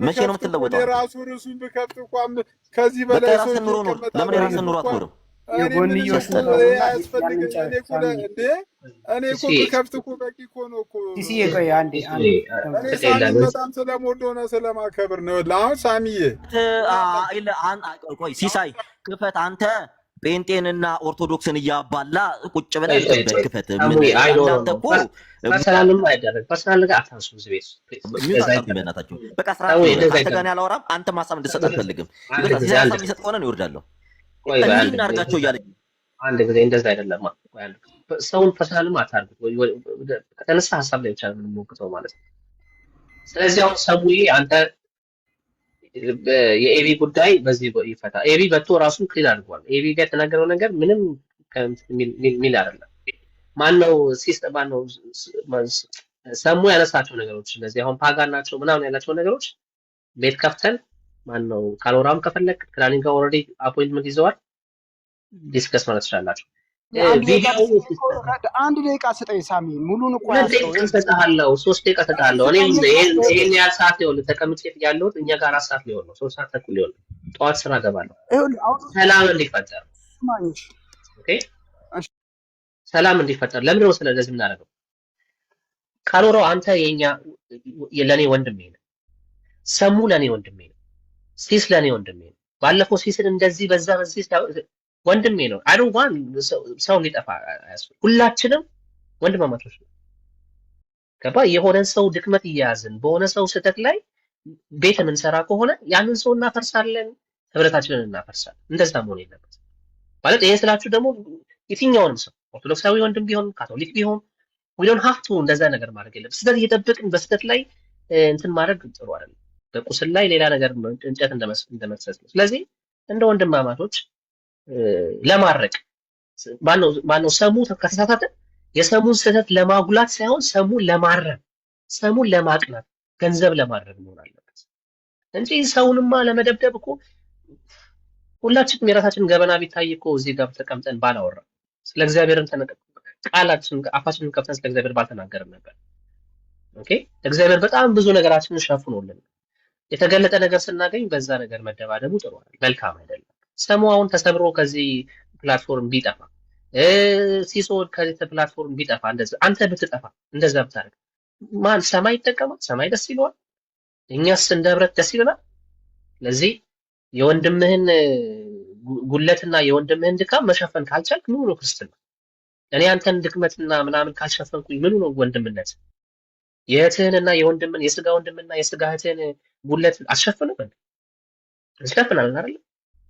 መቼ ነው የምትለወጠው? የራሱ ርሱን ብከፍት እንኳን ከዚህ በላይ ሰው ኑሮ ነው። ለምን የራስን ኑሮ አትኖርም? የጎንዮሽ ያስፈልገኛል እኔ እኮ ብከፍት እኮ በቂ እኮ ነው እኮ። በጣም ስለምወደው ነው ስለማከብር ነው። አሁን ሳሚዬ ቆይ ሲሳይ ክፈት። አንተ ጴንጤንና ኦርቶዶክስን እያባላ ቁጭ ብለህ ክፈት። እናንተ እኮ ፐርሰናልም አይደረግ ፐርሰናል ጋር አታንሱ። እዚህ ቤት በእናታችሁ በቃ ስራ አንተ ጋር ያላወራም። አንተ ማሳብ እንድትሰጥ አልፈልግም። ሲሳይ ሀሳብ የሚሰጥ ከሆነ ነው ይወርዳለሁ። እናርጋቸው እያለ አንድ ጊዜ እንደዛ አይደለም። ሰውን ፐርሰናልም አታርጉት። ከተነሳ ሀሳብ ላይ ብቻ ነው የምንሞክተው ማለት ነው። ስለዚህ አሁን ሰሙዬ አንተ የኤቢ ጉዳይ በዚህ ይፈታ። ኤቢ በቶ ራሱን ክሊር አድርጓል። ኤቢ ጋር የተናገረው ነገር ምንም ሚል አይደለም። ማነው ሲስተም ማነው ሰሙ ያነሳቸው ነገሮች እነዚህ አሁን ፓጋን ናቸው ምናምን ያላቸው ነገሮች ቤት ከፍተን ማነው ካሎራም ከፈለክ ክላኒንግ ጋር ኦልሬዲ አፖይንትመንት ይዘዋል። ዲስከስ ማለት ትችላላችሁ። አንድ ደቂቃ ስጠኝ ሳሚ፣ ሙሉን እኮ ሰጣለሁ። 3 ደቂቃ ሰጣለሁ። እኔ ይሄን ያህል ሰዓት ይኸውልህ ተቀምጬ ያለሁት እኛ ጋር 4 ሰዓት ሊሆን ነው፣ 3 ሰዓት ተኩል ሊሆን ነው። ጠዋት ስራ ገባለሁ። ሰላም እንዲፈጠር ኦኬ፣ ሰላም እንዲፈጠር ለምን ነው ስለዚህ የምናደርገው? ካሎራው አንተ ለኔ ወንድሜ ነው። ሰሙ ለኔ ወንድሜ ነው። ሲስ ለኔ ወንድሜ ነው። ባለፈው ሲስን እንደዚህ በዛ በዚህ ወንድሜ ነው። አይ ዶንት ዋንት ሰው እንዲጠፋ አያስፈልግም። ሁላችንም ወንድማማቾች ነው። ገባ? የሆነን ሰው ድክመት እያያዝን በሆነ ሰው ስህተት ላይ ቤት የምንሰራ ከሆነ ያንን ሰው እናፈርሳለን፣ ህብረታችንን እናፈርሳለን። እንደዛ መሆን የለበትም ማለት ይሄ ስላችሁ ደግሞ የትኛውንም ሰው ኦርቶዶክሳዊ ወንድም ቢሆን ካቶሊክ ቢሆን we don't have to እንደዛ ነገር ማድረግ የለም። ስህተት እየጠበቅን በስህተት ላይ እንትን ማድረግ ጥሩ አይደለም። በቁስል ላይ ሌላ ነገር እንጨት እንደመሰስ ነው። ስለዚህ እንደ ወንድማማቾች ለማረቅ ማነው ሰሙ ከተሳሳተ የሰሙን ስህተት ለማጉላት ሳይሆን ሰሙን ለማረም ሰሙን ለማቅናት ገንዘብ ለማድረግ መሆን አለበት እንጂ ሰውንማ ለመደብደብ እኮ ሁላችንም የራሳችንን ገበና ቢታይ እኮ እዚህ ጋር ተቀምጠን ባላወራ ስለ እግዚአብሔርን ቃላችን አፋችንን ከፍተን ስለ እግዚአብሔር ባልተናገርን ነበር። ኦኬ እግዚአብሔር በጣም ብዙ ነገራችንን ሸፍኖልን የተገለጠ ነገር ስናገኝ በዛ ነገር መደባደቡ ጥሩ አይደለም፣ መልካም አይደለም። ሰሙ አሁን ተሰብሮ ከዚህ ፕላትፎርም ቢጠፋ ሲሶ ከዚህ ፕላትፎርም ቢጠፋ እንደዛ አንተ ብትጠፋ እንደዛ ብታደርግ ማን ሰማይ ይጠቀማል? ሰማይ ደስ ይለዋል? እኛስ እንደ ህብረት ደስ ይለናል? ስለዚህ የወንድምህን ጉለትና የወንድምህን ድካም መሸፈን ካልቻልክ ምኑ ነው ክርስትና? እኔ አንተን ድክመትና ምናምን ካልሸፈንኩኝ ምኑ ነው ወንድምነት? የእህትህንና የወንድምን የስጋ ወንድምና የስጋ እህትህን ጉለት አትሸፍንም እንዴ? እንሸፍናለን አይደል?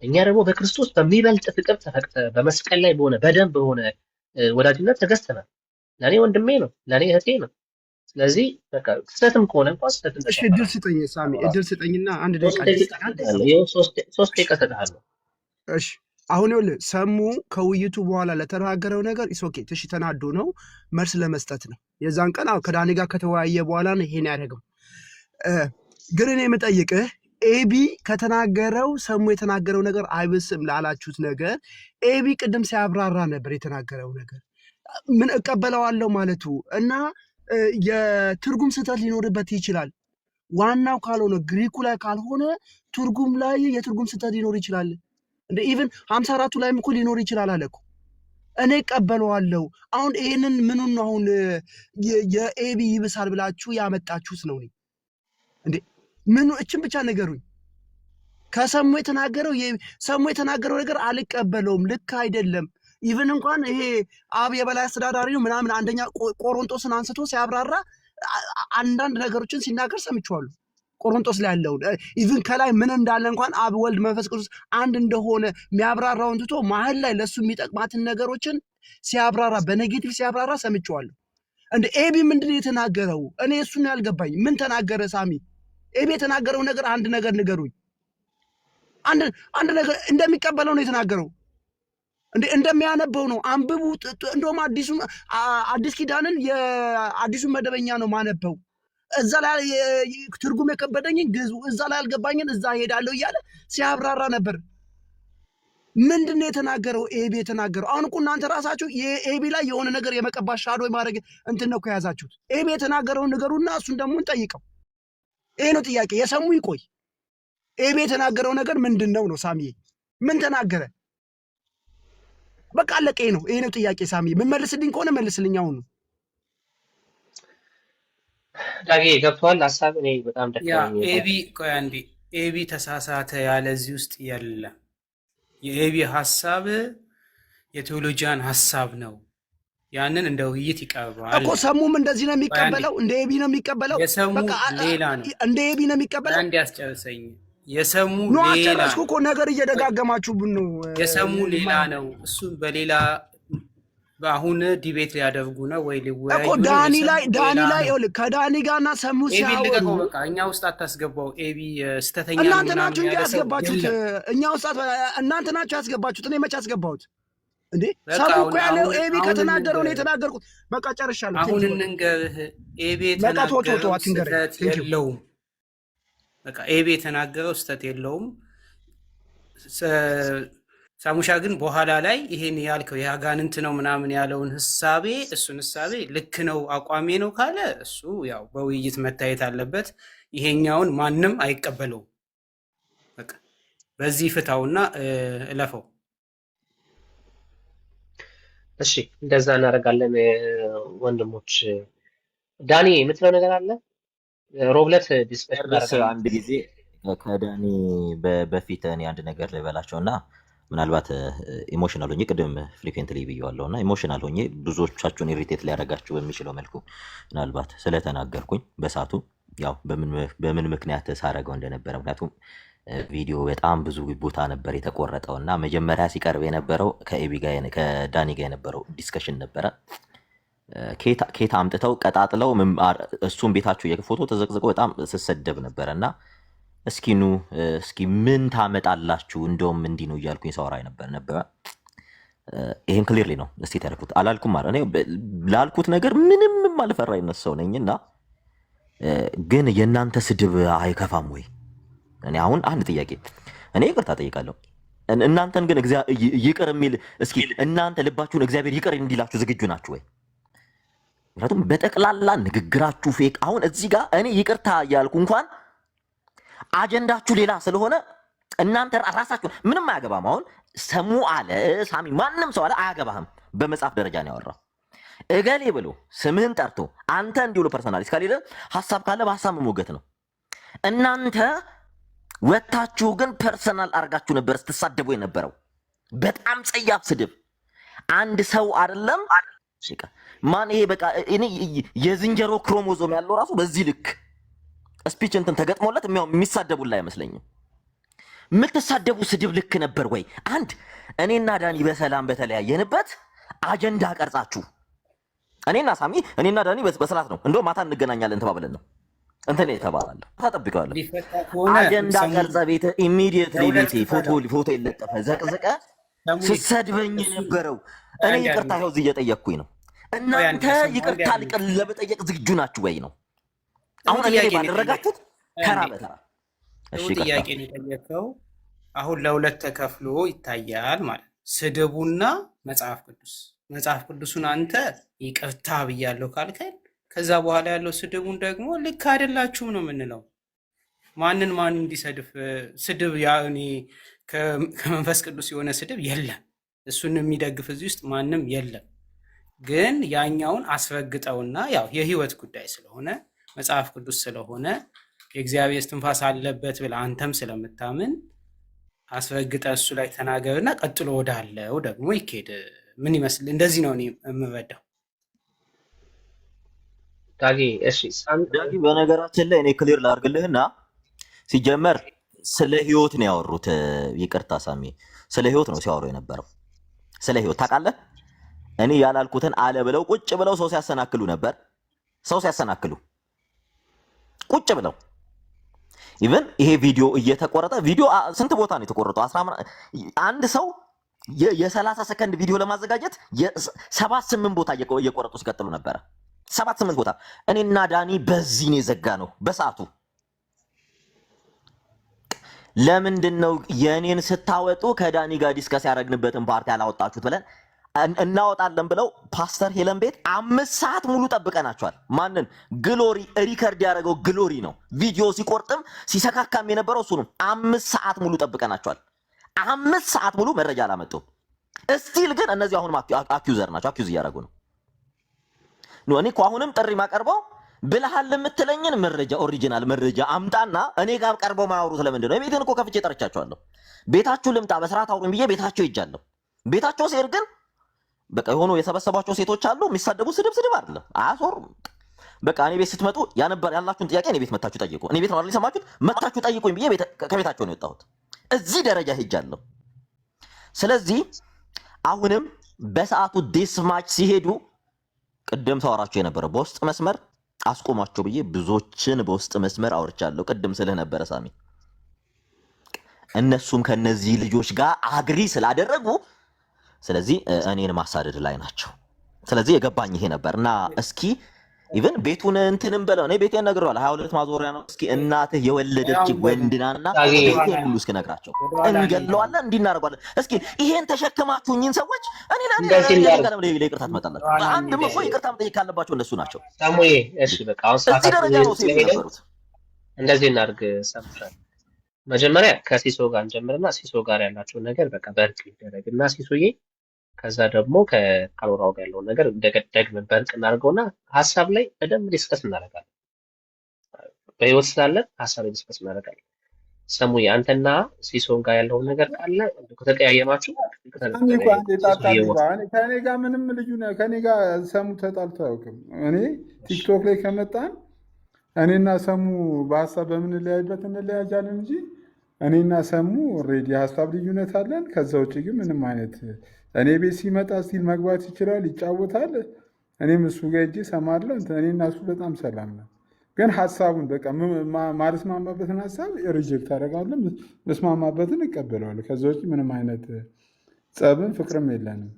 እኛ ደግሞ በክርስቶስ በሚበልጥ ፍቅር ተፈቅተ በመስቀል ላይ በሆነ በደም በሆነ ወዳጅነት ተገዝተናል። ለኔ ወንድሜ ነው፣ ለኔ እህቴ ነው። ስለዚህ በቃ ስህተትም ከሆነ እንኳን ስህተትም እሺ፣ እድል ስጠኝ ሳሚ፣ እድል ስጠኝና አንድ ደቂቃ ይኸው 3 ደቂቃ ሰጥሃለሁ። እሺ አሁን ይኸውልህ ሰሙ ከውይይቱ በኋላ ለተናገረው ነገር ኢስ ኦኬ ትሽ ተናዶ ነው መልስ ለመስጠት ነው። የዛን ቀን ከዳኒ ጋር ከተወያየ በኋላ ነው ይሄን ያደረገው። ግን እኔ የምጠይቅህ ኤቢ ከተናገረው ሰሙ የተናገረው ነገር አይብስም ላላችሁት ነገር ኤቢ ቅድም ሲያብራራ ነበር የተናገረው ነገር ምን እቀበለዋለሁ ማለቱ እና የትርጉም ስህተት ሊኖርበት ይችላል። ዋናው ካልሆነ ግሪኩ ላይ ካልሆነ ትርጉም ላይ የትርጉም ስህተት ሊኖር ይችላል። እንደ ኢቭን 54ቱ ላይም እኮ ሊኖር ይችላል አለ እኮ። እኔ እቀበለዋለሁ። አሁን ይሄንን ምኑን ነው አሁን የኤቢ ይብሳል ብላችሁ ያመጣችሁት ነው እንዴ? ምኑ እችን ብቻ ነገሩኝ። ከሰሙ የተናገረው ነገር አልቀበለውም፣ ልክ አይደለም። ኢቭን እንኳን ይሄ አብ የበላይ አስተዳዳሪ ነው ምናምን አንደኛ ቆሮንቶስን አንስቶ ሲያብራራ አንዳንድ ነገሮችን ሲናገር ሰምቼዋለሁ። ቆሮንቶስ ላይ ያለውን ኢቭን ከላይ ምን እንዳለ እንኳን አብ ወልድ መንፈስ ቅዱስ አንድ እንደሆነ የሚያብራራውን ትቶ መሀል ላይ ለሱ የሚጠቅማትን ነገሮችን ሲያብራራ በኔጌቲቭ ሲያብራራ ሰምቼዋለሁ። እንደ ኤቢ ምንድን ነው የተናገረው? እኔ እሱን ያልገባኝ ምን ተናገረ? ሳሚ ኤቢ የተናገረው ነገር አንድ ነገር ንገሩኝ። አንድ ነገር እንደሚቀበለው ነው የተናገረው። እንደሚያነበው ነው። አንብቡ። እንደውም አዲስ ኪዳንን የአዲሱን መደበኛ ነው ማነበው። እዛ ላይ ትርጉም የከበደኝን ግዙ፣ እዛ ላይ አልገባኝን እዛ ሄዳለሁ እያለ ሲያብራራ ነበር። ምንድን ነው የተናገረው? ኤቢ የተናገረው አሁን እኮ እናንተ ራሳችሁ የኤቢ ላይ የሆነ ነገር የመቀባት ሻዶ ማድረግ እንትን ነው ከያዛችሁት። ኤቢ የተናገረውን ንገሩና እሱን ደግሞ እንጠይቀው። ይሄ ነው ጥያቄ። የሰሙ ይቆይ። ኤቢ የተናገረው ነገር ምንድን ነው ነው? ሳሚ ምን ተናገረ? በቃ አለቀ። ነው ይሄ ነው ጥያቄ። ሳሚ ምን መልስልኝ ከሆነ መልስልኝ አሁን ነው። ዳጊ ገብቷል ሐሳብ። እኔ በጣም ደካማ ኤቢ ቆይ አንዴ፣ ኤቢ ተሳሳተ ያለ እዚህ ውስጥ የለም። የኤቢ ሐሳብ የቴዎሎጂያን ሐሳብ ነው። ያንን እንደ ውይይት ይቀርባል እኮ። ሰሙም እንደዚህ ነው የሚቀበለው፣ እንደ ኤቢ ነው የሚቀበለው። የሰሙ ሌላ ነው፣ እንደ ኤቢ ነው የሚቀበለው። አንድ ያስጨርሰኝ። የሰሙ ሌላ ነው። አጨረስኩ እኮ ነገር እየደጋገማችሁብን ነው። የሰሙ ሌላ ነው፣ እሱ በሌላ በአሁን ዲቤት ሊያደርጉ ነው ወይ ሊወያዩ እኮ። ዳኒ ላይ ይኸውልህ ከዳኒ ጋርና ሰሙ ሲያወሩ በቃ እኛ ውስጥ አታስገባው። ኤቢ ስተተኛ እናንተ ናችሁ እንጂ ያስገባችሁት። እኛ ውስጥ እናንተ ናችሁ ያስገባችሁት። እኔ መቼ አስገባሁት እንዴ? ሰሙ እኮ ያለው ኤቢ ከተናገረው ነው የተናገርኩት። በቃ ጨርሻለሁ። አሁን እንንገርህ ኤቢ የተናገረው ስተት የለውም። በቃ ኤቢ የተናገረው ስተት የለውም። ሳሙሻ ግን በኋላ ላይ ይሄን ያልከው የአጋንንት ነው ምናምን ያለውን ህሳቤ እሱን ህሳቤ ልክ ነው አቋሜ ነው ካለ እሱ ያው በውይይት መታየት አለበት። ይሄኛውን ማንም አይቀበለውም። በቃ በዚህ ፍታውና እለፈው። እሺ እንደዛ እናደርጋለን ወንድሞች። ዳኒ የምትለው ነገር አለ? ሮብለት ዲስከስ አንድ ጊዜ ከዳኒ በፊት እኔ አንድ ነገር ልበላቸው እና ምናልባት ኢሞሽናል ሆኜ ቅድም ፍሪኩዌንትሊ ብየዋለሁ እና ኢሞሽናል ሆኜ ብዙዎቻችሁን ኢሪቴት ሊያደርጋችሁ በሚችለው መልኩ ምናልባት ስለተናገርኩኝ በሳቱ ያው በምን ምክንያት ሳረገው እንደነበረ ምክንያቱም ቪዲዮ በጣም ብዙ ቦታ ነበር የተቆረጠው እና መጀመሪያ ሲቀርብ የነበረው ከዳኒ ጋር የነበረው ዲስከሽን ነበረ። ኬታ አምጥተው ቀጣጥለው እሱም ቤታቸው የፎቶ ተዘቅዝቆ በጣም ስሰደብ ነበረ እና እስኪ ምን ታመጣላችሁ እንደውም እንዲህ ነው እያልኩኝ ሳወራ ነበረ። ይሄን ክሊርሊ ነው እስቲ ተረኩት አላልኩም ማለት እኔ ላልኩት ነገር ምንም ማልፈራ አይነት ሰው ነኝና፣ ግን የእናንተ ስድብ አይከፋም ወይ? እኔ አሁን አንድ ጥያቄ እኔ ይቅርታ ጠይቃለሁ። እናንተን ግን ይቅር የሚል እስኪ እናንተ ልባችሁን እግዚአብሔር ይቅር እንዲላችሁ ዝግጁ ናችሁ ወይ? ምክንያቱም በጠቅላላ ንግግራችሁ ፌክ። አሁን እዚህ ጋር እኔ ይቅርታ እያልኩ እንኳን አጀንዳችሁ ሌላ ስለሆነ እናንተ ራሳችሁ ምንም አያገባም። አሁን ሰሙ አለ ሳሚ ማንም ሰው አለ አያገባህም። በመጽሐፍ ደረጃ ነው ያወራው። እገሌ ብሎ ስምህን ጠርቶ አንተ እንዲሁ ፐርሰናል እስካለ ሐሳብ ካለ በሐሳብ መሞገት ነው። እናንተ ወታችሁ ግን ፐርሰናል አርጋችሁ ነበር ስትሳደቡ የነበረው። በጣም ጸያፍ ስድብ። አንድ ሰው አይደለም ማን ይሄ በቃ እኔ የዝንጀሮ ክሮሞዞም ያለው ራሱ በዚህ ልክ ስፒች እንትን ተገጥሞለት የሚሳደቡላ አይመስለኝም። የምትሳደቡ ስድብ ልክ ነበር ወይ? አንድ እኔና ዳኒ በሰላም በተለያየንበት አጀንዳ ቀርጻችሁ እኔና ሳሚ እኔና ዳኒ በሰላት ነው እንደው ማታ እንገናኛለን ተባብለን ነው እንትን የተባለው ተጠብቀዋለሁ። አጀንዳ ቀርጸ ቤት ኢሚዲየትሊ ቤቴ ፎቶ ይለጠፈ ዘቅዝቀ ስትሰድበኝ የነበረው እኔ ይቅርታ ይኸው እዚህ እየጠየቅኩኝ ነው። እናንተ ይቅርታ ለመጠየቅ ዝግጁ ናችሁ ወይ ነው? አሁን እኔ ባደረጋችሁት ተራ በተራ ጥያቄ ነው የጠየቀው። አሁን ለሁለት ተከፍሎ ይታያል ማለት ስድቡና መጽሐፍ ቅዱሱን አንተ ይቅርታ ብያለሁ ካልከኝ ከዛ በኋላ ያለው ስድቡን ደግሞ ልክ አይደላችሁም ነው የምንለው። ማን እንዲሰድፍ ስድብ ያኔ ከመንፈስ ቅዱስ የሆነ ስድብ የለም። እሱን የሚደግፍ እዚህ ውስጥ ማንም የለም። ግን ያኛውን አስረግጠውና ያው የህይወት ጉዳይ ስለሆነ መጽሐፍ ቅዱስ ስለሆነ የእግዚአብሔር እስትንፋስ አለበት ብለህ አንተም ስለምታምን አስረግጠ እሱ ላይ ተናገርና ቀጥሎ ወዳለው ደግሞ ይኬድ። ምን ይመስል እንደዚህ ነው እኔ የምረዳው። ዳጊ እሺ፣ ዳጊ በነገራችን ላይ እኔ ክሊር ላድርግልህና ሲጀመር ስለ ህይወት ነው ያወሩት። ይቅርታ ሳሚ፣ ስለ ህይወት ነው ሲያወሩ የነበረው። ስለ ህይወት ታውቃለህ። እኔ ያላልኩትን አለ ብለው ቁጭ ብለው ሰው ሲያሰናክሉ ነበር። ሰው ሲያሰናክሉ ቁጭ ብለው ኢቭን ይሄ ቪዲዮ እየተቆረጠ ቪዲዮ ስንት ቦታ ነው የተቆረጠው? አንድ ሰው የ30 ሰከንድ ቪዲዮ ለማዘጋጀት 7-8 ቦታ እየቆረጡ ሲቀጥሉ ነበረ። 7-8 ቦታ። እኔና ዳኒ በዚህ ነው የዘጋ ነው በሰዓቱ። ለምንድን ነው የኔን ስታወጡ ከዳኒ ጋር ዲስከስ ያደረግንበትን ፓርቲ አላወጣችሁት ብለን እናወጣለን ብለው ፓስተር ሄለን ቤት 5 ሰዓት ሙሉ ጠብቀናቸዋል። ማንን? ግሎሪ ሪከርድ ያደረገው ግሎሪ ነው። ቪዲዮ ሲቆርጥም ሲሰካካም የነበረው እሱ ነው። 5 ሰዓት ሙሉ ጠብቀናቸዋል። 5 ሰዓት ሙሉ መረጃ አላመጡም። እስቲል ግን እነዚህ አሁንም አኪዩዘር ናቸው። አኪዩዝ እያደረጉ ነው። እኔ እኮ አሁንም ጥሪ ማቀርበው ብለሃል የምትለኝን መረጃ ኦሪጂናል መረጃ አምጣና እኔ ጋር ቀርበው ማያወሩት ለምንድን ነው? ቤትን እኮ ከፍቼ ጠርቻቸዋለሁ። ቤታችሁ ልምጣ በስርዓት አውሩኝ ብዬ ቤታቸው ሄጃለሁ። ቤታቸው ሲሄድ ግን በቃ የሆኑ የሰበሰባቸው ሴቶች አሉ። የሚሳደቡ ስድብ አይደለም፣ አያስወሩም። በቃ እኔ ቤት ስትመጡ ያላችሁን ጥያቄ እኔ ቤት መታችሁ ጠይቁ። እኔ ቤት ነው አይደል የሰማችሁት? መታችሁ ጠይቁኝ ብዬ ከቤታቸው ነው የወጣሁት። እዚህ ደረጃ ሄጃለሁ። ስለዚህ አሁንም በሰዓቱ ዴስማች ሲሄዱ ቅድም ሳወራቸው የነበረው በውስጥ መስመር አስቆማቸው ብዬ ብዙዎችን በውስጥ መስመር አውርቻለሁ። ቅድም ስልህ ነበረ ሳሚ። እነሱም ከነዚህ ልጆች ጋር አግሪ ስላደረጉ ስለዚህ እኔን ማሳደድ ላይ ናቸው። ስለዚህ የገባኝ ይሄ ነበር እና እስኪ ኢቭን ቤቱን እንትንም በለው እኔ ቤቴን ነግሬዋለሁ። 22 ማዞሪያ ነው። እስኪ እናትህ የወለደች ወንድናና ቤቴን ሁሉ እስኪ ነግራቸው እንገለዋለን እንዲናረጋለን። እስኪ ይሄን ተሸክማችሁኝን ሰዎች እኔ ለይቅርታ ትመጣላችሁ። አንድም እኮ ይቅርታ መጠየቅ ካለባቸው እነሱ ናቸው። ሳሙዬ እሺ በቃ አሁን እዚህ ደረጃ ነው ሲነበሩት። እንደዚህ እናድርግ። ሰምተሻል? መጀመሪያ ከሲሶ ጋር እንጀምርና ሲሶ ጋር ያላቸውን ነገር በቃ በእርቅ ይደረግና ሲሶዬ ከዛ ደግሞ ከካሎራው ጋር ያለውን ነገር ደግመን በእርቅ እናደርገውና ሀሳብ ላይ በደንብ ዲስከስ እናደርጋለን። በህይወት ስላለን ሀሳብ ላይ ዲስከስ እናደርጋለን። ሰሙዬ አንተና ሲሶን ጋር ያለውን ነገር ካለ ከተቀያየማችሁ ከኔ ጋር ምንም ልዩ ከኔ ጋር ሰሙ ተጣልቶ አያውቅም። እኔ ቲክቶክ ላይ ከመጣን እኔና ሰሙ በሀሳብ በምንለያይበት እንለያያለን እንጂ እኔና ሰሙ ኦልሬዲ የሀሳብ ልዩነት አለን። ከዛ ውጭ ግን ምንም አይነት እኔ ቤት ሲመጣ ስቲል መግባት ይችላል፣ ይጫወታል። እኔም እሱ ጋር ሄጄ እሰማለሁ። እኔና እሱ በጣም ሰላም ነው። ግን ሀሳቡን በቃ ማልስማማበትን ሀሳብ ሪጀክት አደርጋለሁ፣ መስማማበትን እቀበለዋለሁ። ከዛ ውጭ ምንም አይነት ጸብም ፍቅርም የለንም።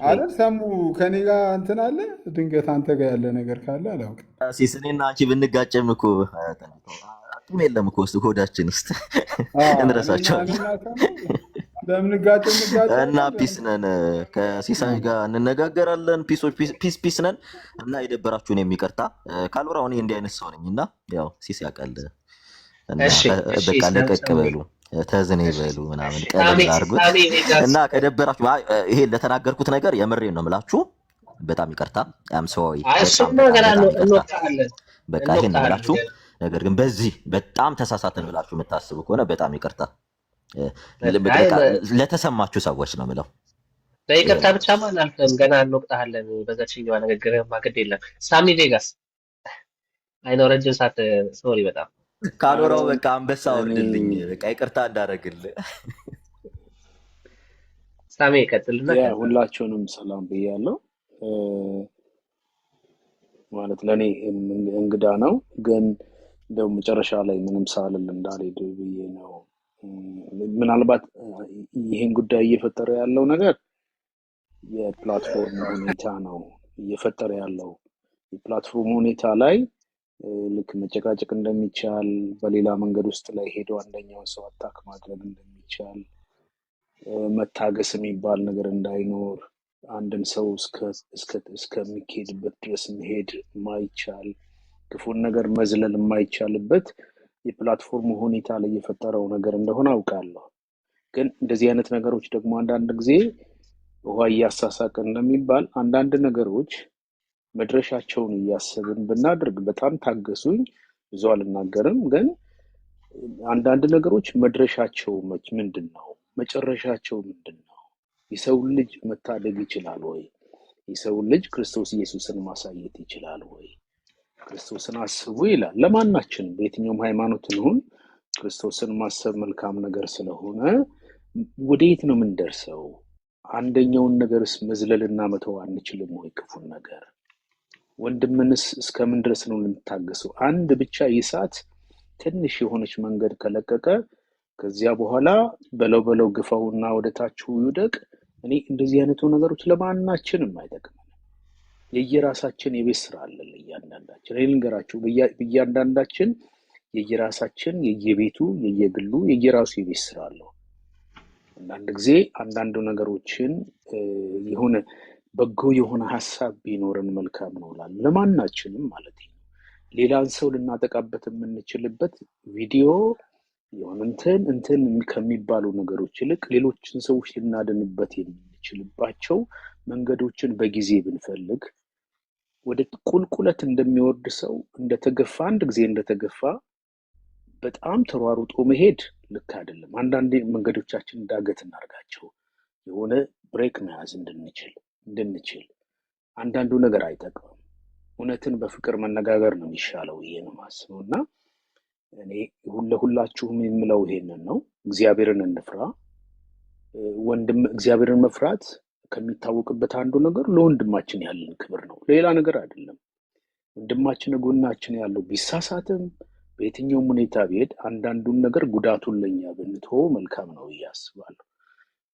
አይደል ሰሙ? ከኔ ጋር እንትን አለ። ድንገት አንተ ጋር ያለ ነገር ካለ አላውቅም። ሲስ እኔና አንቺ ብንጋጨም እኮ አቅም የለም እኮ ውስጥ ሆዳችን ውስጥ እንረሳቸዋለን እና ፒስ ነን። ከሲሳይ ጋር እንነጋገራለን። ፒስ ነን እና የደበራችሁን የሚቀርታ ካልወራው እኔ እንዲህ አይነት ሰው ነኝ እና ያው ሲስ ያውቃል። በቃ ለቀቅ በሉ ተዝኔ በሉ ምናምን ቀለል አድርጉት እና ከደበራችሁ ይሄ ለተናገርኩት ነገር የምሬን ነው የምላችሁ። በጣም ይቅርታ። አም ሶሪ በቃ ይሄን ነው የምላችሁ። ነገር ግን በዚህ በጣም ተሳሳትን ብላችሁ የምታስቡ ከሆነ በጣም ይቅርታ። ለተሰማችሁ ሰዎች ነው የምለው። በይቅርታ ብቻ አልፈም ገና እንወቅታለን። በዛችኛዋ ንግግር ማግድ የለም። ሳሚ ቬጋስ አይኖ ረጅም ሰዓት ሶሪ በጣም ካሎራው በቃ አንበሳ ወርድልኝ በቃ ይቅርታ እንዳደረግልህ ሳሚ ይቀጥልና ሁላችሁንም ሰላም ብያለሁ። ማለት ለኔ እንግዳ ነው ግን እንደው መጨረሻ ላይ ምንም ሳልል እንዳልሄድ ብዬ ነው። ምናልባት ይህን ጉዳይ እየፈጠረ ያለው ነገር የፕላትፎርም ሁኔታ ነው እየፈጠረ ያለው። የፕላትፎርም ሁኔታ ላይ ልክ መጨቃጨቅ እንደሚቻል፣ በሌላ መንገድ ውስጥ ላይ ሄዶ አንደኛውን ሰው አታክ ማድረግ እንደሚቻል፣ መታገስ የሚባል ነገር እንዳይኖር፣ አንድን ሰው እስከሚካሄድበት ድረስ መሄድ የማይቻል፣ ክፉን ነገር መዝለል የማይቻልበት የፕላትፎርም ሁኔታ ላይ የፈጠረው ነገር እንደሆነ አውቃለሁ። ግን እንደዚህ አይነት ነገሮች ደግሞ አንዳንድ ጊዜ ውሃ እያሳሳቀ እንደሚባል አንዳንድ ነገሮች መድረሻቸውን እያሰብን ብናደርግ፣ በጣም ታገሱኝ፣ ብዙ አልናገርም። ግን አንዳንድ ነገሮች መድረሻቸው ምንድን ነው? መጨረሻቸው ምንድን ነው? የሰው ልጅ መታደግ ይችላል ወይ? የሰው ልጅ ክርስቶስ ኢየሱስን ማሳየት ይችላል ወይ? ክርስቶስን አስቡ ይላል። ለማናችንም በየትኛውም ሃይማኖት ይሁን ክርስቶስን ማሰብ መልካም ነገር ስለሆነ ወዴት ነው የምንደርሰው? አንደኛውን ነገርስ መዝለልና መተው አንችልም ወይ? ክፉን ነገር ወንድምንስ እስከምን ድረስ ነው ልንታገሰው? አንድ ብቻ ይሳት ትንሽ የሆነች መንገድ ከለቀቀ ከዚያ በኋላ በለው ግፋውና ወደታችሁ ይውደቅ። እኔ እንደዚህ አይነቱ ነገሮች ለማናችንም አይጠቅምም። የየራሳችን የቤት ስራ አለን ለእያንዳንዳችን። እኔ ልንገራችሁ፣ በእያንዳንዳችን የየራሳችን የየቤቱ የየግሉ የየራሱ የቤት ስራ አለው። አንዳንድ ጊዜ አንዳንዱ ነገሮችን የሆነ በጎ የሆነ ሀሳብ ቢኖረን መልካም ነው እላለሁ፣ ለማናችንም ማለት ነው። ሌላን ሰው ልናጠቃበት የምንችልበት ቪዲዮ የሆነ እንትን ከሚባሉ ነገሮች ይልቅ ሌሎችን ሰዎች ልናድንበት የምንችልባቸው መንገዶችን በጊዜ ብንፈልግ ወደ ቁልቁለት እንደሚወርድ ሰው እንደተገፋ አንድ ጊዜ እንደተገፋ በጣም ተሯሩጦ መሄድ ልክ አይደለም። አንዳንዴ መንገዶቻችን ዳገት እናርጋቸው፣ የሆነ ብሬክ መያዝ እንድንችል። አንዳንዱ ነገር አይጠቅምም። እውነትን በፍቅር መነጋገር ነው የሚሻለው። ይሄ ነው ማስበው እና እኔ ለሁላችሁም የምለው ይሄንን ነው። እግዚአብሔርን እንፍራ። እግዚአብሔርን መፍራት ከሚታወቅበት አንዱ ነገር ለወንድማችን ያለን ክብር ነው፣ ሌላ ነገር አይደለም። ወንድማችን ጎናችን ያለው ቢሳሳትም በየትኛውም ሁኔታ ቢሄድ አንዳንዱን ነገር ጉዳቱን ለኛ ብንተወው መልካም ነው እያስባለሁ።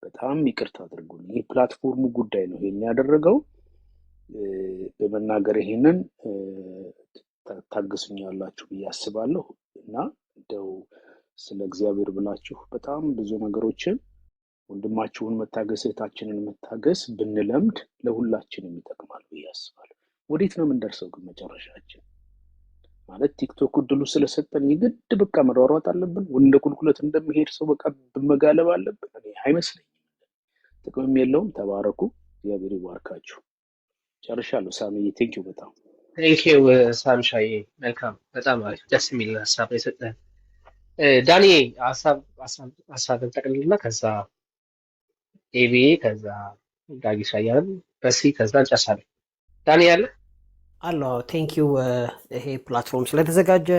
በጣም ይቅርታ አድርጉልኝ። ይህ ፕላትፎርሙ ጉዳይ ነው ይሄን ያደረገው። በመናገር ይሄንን ታገሱኛላችሁ ብዬ አስባለሁ እና እንደው ስለ እግዚአብሔር ብላችሁ በጣም ብዙ ነገሮችን ወንድማችሁን መታገስ እህታችንን መታገስ ብንለምድ ለሁላችንም ይጠቅማል ብዬ አስባለሁ። ወዴት ነው የምንደርሰው ግን መጨረሻችን? ማለት ቲክቶክ እድሉ ስለሰጠን የግድ በቃ መሯሯጥ አለብን? እንደ ቁልቁለት እንደሚሄድ ሰው በቃ መጋለብ አለብን? እኔ አይመስለኝም። ጥቅምም የለውም። ተባረኩ። እግዚአብሔር ይባርካችሁ። ጨርሻለሁ። ሳሚዬ ቴንኪው በጣም ቴንኪው ሳምሻዬ። መልካም፣ በጣም አሪፍ ደስ የሚል ሀሳብ የሰጠህ ዳኒ። ሀሳብን ጠቅልልና ከዛ ኤቢ ከዛ ዳጊሻ እያልን በሲ ከዛ እንጨርሳለን። ዳኒ ያለ አሎ ቴንኪው ይሄ ፕላትፎርም ስለተዘጋጀ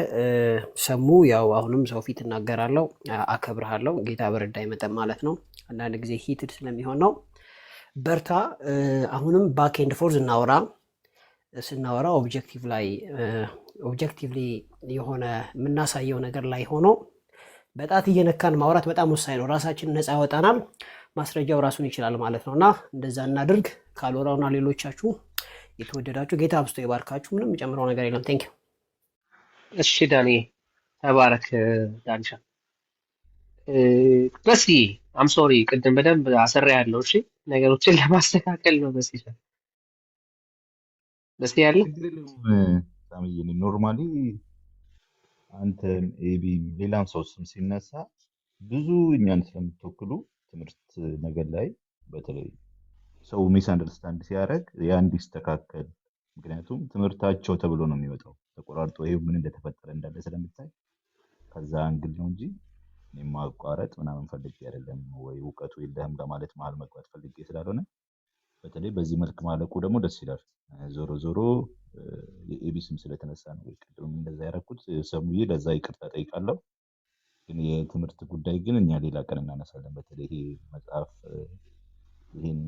ሰሙ። ያው አሁንም ሰው ፊት እናገራለሁ፣ አከብርሃለሁ። ጌታ በረዳኝ መጠን ማለት ነው። አንዳንድ ጊዜ ሂትድ ስለሚሆን ነው። በርታ። አሁንም ባክ ኤንድ ፎርዝ ስናወራ ኦብጀክቲቭሊ የሆነ የምናሳየው ነገር ላይ ሆኖ በጣት እየነካን ማውራት በጣም ወሳኝ ነው። ራሳችን ነፃ ያወጣናል። ማስረጃው ራሱን ይችላል ማለት ነው እና እንደዛ እናድርግ። ካልወራውና ሌሎቻችሁ የተወደዳችሁ ጌታ አብስቶ ይባርካችሁ። ምንም የጨምረው ነገር የለም። ቴንኪው። እሺ ዳኒ ተባረክ። ዳንሻ በሲ አም ሶሪ ቅድም በደንብ አሰራ ያለው እሺ፣ ነገሮችን ለማስተካከል ነው። በሲ ያለ ሳምዬ ኖርማሊ አንተን ኤቢ ሌላም ሰው ስም ሲነሳ ብዙ እኛን ስለምትወክሉ ትምህርት ነገር ላይ በተለይ ሰው ሚስ አንደርስታንድ ሲያደርግ ያ እንዲስተካከል፣ ምክንያቱም ትምህርታቸው ተብሎ ነው የሚወጣው ተቆራርጦ ይሄው ምን እንደተፈጠረ እንዳለ ስለምታይ ከዛ አንግል ነው እንጂ ማቋረጥ ምናምን ፈልጌ አይደለም፣ ወይ እውቀቱ የለህም ለማለት መሀል መግባት ፈልጌ ስላልሆነ በተለይ በዚህ መልክ ማለቁ ደግሞ ደስ ይላል። ዞሮ ዞሮ የኤቢ ስም ስለተነሳ ነው ቅድም እንደዛ ያደረኩት። ሰሙዬ ለዛ ይቅርታ ጠይቃለሁ። ግን የትምህርት ጉዳይ ግን እኛ ሌላ ቀን እናነሳለን። በተለይ ይሄ መጽሐፍ ይህን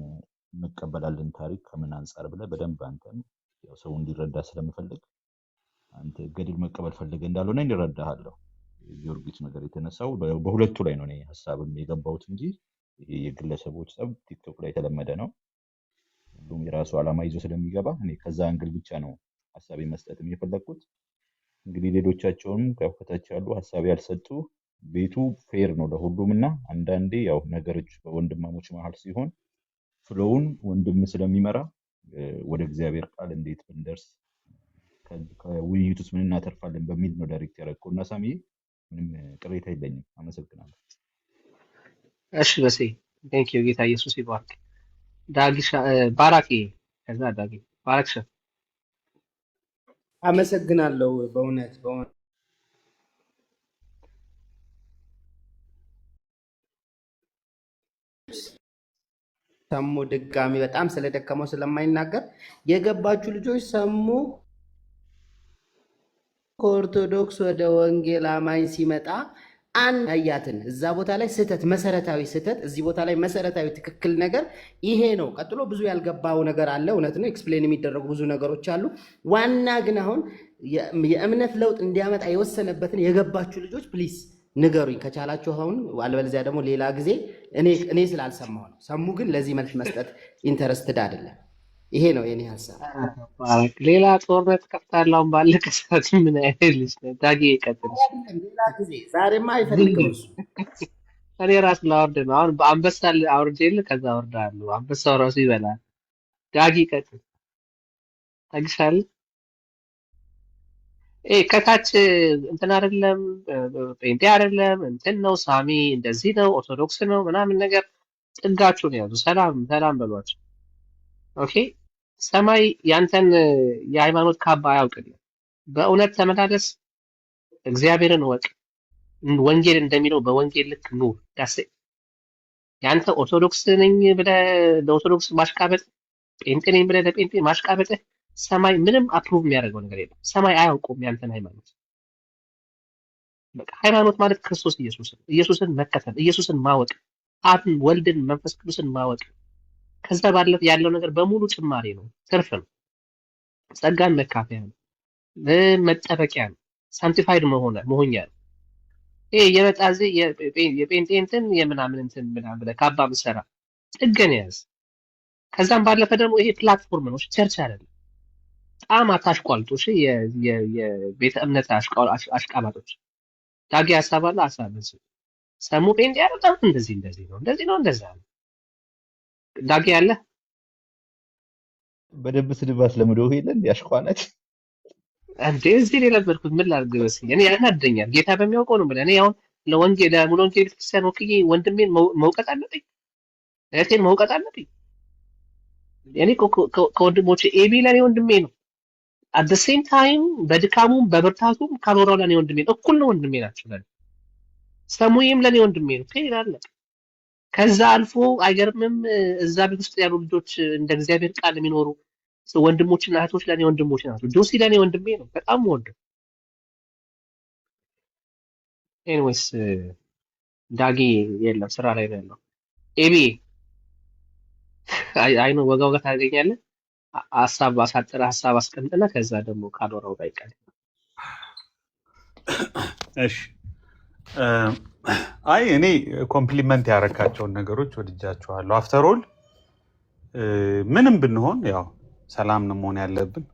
እንቀበላለን ታሪክ ከምን አንጻር ብለህ በደንብ አንተም ያው ሰው እንዲረዳ ስለምፈልግ አንተ ገድል መቀበል ፈልገህ እንዳልሆነ እንዲረዳሃለሁ። ጊዮርጊስ ነገር የተነሳው በሁለቱ ላይ ነው እኔ ሀሳብም የገባሁት እንጂ ይሄ የግለሰቦች ጸብ ቲክቶክ ላይ የተለመደ ነው። ሁሉም የራሱ ዓላማ ይዞ ስለሚገባ እኔ ከዛ አንግል ብቻ ነው ሀሳቤ መስጠትም የፈለግኩት። እንግዲህ ሌሎቻቸውም ከታች ያሉ ሀሳብ ያልሰጡ ቤቱ ፌር ነው ለሁሉም እና አንዳንዴ ያው ነገሮች በወንድማሞች መሀል ሲሆን ፍሎውን ወንድም ስለሚመራ ወደ እግዚአብሔር ቃል እንዴት ብንደርስ ከውይይት ውስጥ ምን እናተርፋለን በሚል ነው ዳይሬክት ያደረገው እና ሳሚ ምንም ቅሬታ የለኝም። አመሰግናለሁ። እሺ በሴ ቴንክ ዩ ጌታ ኢየሱስ ይባርክ። ዳጊሻ ባራኪ ከዛ ዳጊ ባራክሽ አመሰግናለሁ። በእውነት ሰሙ ድጋሚ በጣም ስለደከመው ስለማይናገር የገባችሁ ልጆች ሰሙ ከኦርቶዶክስ ወደ ወንጌል አማኝ ሲመጣ አንድ ያያትን እዛ ቦታ ላይ ስህተት፣ መሰረታዊ ስህተት፣ እዚህ ቦታ ላይ መሰረታዊ ትክክል ነገር ይሄ ነው። ቀጥሎ ብዙ ያልገባው ነገር አለ። እውነት ነው፣ ኤክስፕሌን የሚደረጉ ብዙ ነገሮች አሉ። ዋና ግን አሁን የእምነት ለውጥ እንዲያመጣ የወሰነበትን የገባችሁ ልጆች ፕሊዝ ንገሩኝ ከቻላችሁ አሁን፣ አለበለዚያ ደግሞ ሌላ ጊዜ እኔ ስላልሰማሁ ነው። ሰሙ ግን ለዚህ መልስ መስጠት ኢንተረስትድ አይደለም። ይሄ ነው የኔ ሀሳብ። ሌላ ጦርነት ከፍታለሁ ባለቀ ሰዓት ምን አይነት ልጅ ነው? ዳጊ ይቀጥል። ሌላ ጊዜ ዛሬማ አይፈልግም እሱ። እኔ ራስ ላወርድ ነው አሁን በአንበሳ አውርጄልህ ከዛ አወርዳለሁ። አንበሳው ራሱ ይበላል። ዳጊ ይቀጥል። ታግሻለህ። ከታች እንትን አይደለም ጴንጤ አይደለም እንትን ነው ሳሚ እንደዚህ ነው ኦርቶዶክስ ነው ምናምን ነገር ጥጋችሁን ያዙ። ሰላም በሏቸው። ኦኬ ሰማይ ያንተን የሃይማኖት ካባ አያውቅልህ። በእውነት ተመላለስ፣ እግዚአብሔርን ወቅ፣ ወንጌል እንደሚለው በወንጌል ልክ ኑር። ዳሴ ያንተ ኦርቶዶክስ ነኝ ብለህ ለኦርቶዶክስ ማሽቃበጥ፣ ጴንጤ ነኝ ብለህ ለጴንጤ ማሽቃበጥ ሰማይ ምንም አፕሩቭ የሚያደርገው ነገር የለም። ሰማይ አያውቁም ያንተን ሃይማኖት። በቃ ሃይማኖት ማለት ክርስቶስ ኢየሱስን መከተል፣ ኢየሱስን ማወቅ፣ አብን ወልድን መንፈስ ቅዱስን ማወቅ። ከዛ ባለፈ ያለው ነገር በሙሉ ጭማሪ ነው፣ ትርፍ ነው፣ ጸጋን መካፈያ ነው፣ መጠበቂያ ነው፣ ሳንቲፋይድ መሆኛ ነው። ይሄ የመጣ እዚህ የጴንጤ እንትን የምናምን እንትን ምናምን ብለህ ካባ ምሰራ ጥገን ያዝ። ከዛም ባለፈ ደግሞ ይሄ ፕላትፎርም ነው፣ ቸርች አይደለም። በጣም አታሽቋልጡ። እሺ የቤተ እምነት አሽቃባጦች ዳጊ ሀሳብ አለ ሀሳብ ሰሙ ጴንጤ አይደለም እንደዚህ ነው እንደዛ ነው። ዳጊ ያለ በደንብ ስድብ አስለምደው ሄለን ያሽቋናት እንዴ እዚህ የለበድኩት ምን ላድርግ መስሎኝ እኔ ያናደኛል። ጌታ በሚያውቀው ነው ብለህ እኔ አሁን ለሙሉ ወንጌል ቤተክርስቲያን ወክዬ ወንድሜን መውቀጥ አለብኝ፣ እህቴን መውቀጥ አለብኝ። እኔ ከወንድሞቼ ኤቢ ለኔ ወንድሜ ነው። አት ዘ ሴም ታይም በድካሙም በብርታቱም ካኖራው ለኔ ወንድሜ ነው። እኩል ነው ወንድሜ ናቸው ለኔ። ሰሙዬም ለኔ ወንድሜ ነው። ይላል። ከዛ አልፎ አይገርምም እዛ ቤት ውስጥ ያሉ ልጆች እንደ እግዚአብሔር ቃል የሚኖሩ ወንድሞችና እህቶች ለኔ ወንድሞች ናቸው። ጆሲ ለኔ ወንድሜ ነው። በጣም ወንድም። ኤኒዌይስ ዳጊ የለም ስራ ላይ ነው ያለው። ኤቢ አይ ነው ወጋ ታገኛለህ። ሀሳብ አሳጥረህ ሀሳብ አስቀምጥና ከዛ ደግሞ ካኖራው ጋር ይቀር። እሺ አይ እኔ ኮምፕሊመንት ያረካቸውን ነገሮች ወድጃቸዋለሁ። አፍተር ኦል ምንም ብንሆን ያው ሰላም ነው መሆን ያለብን።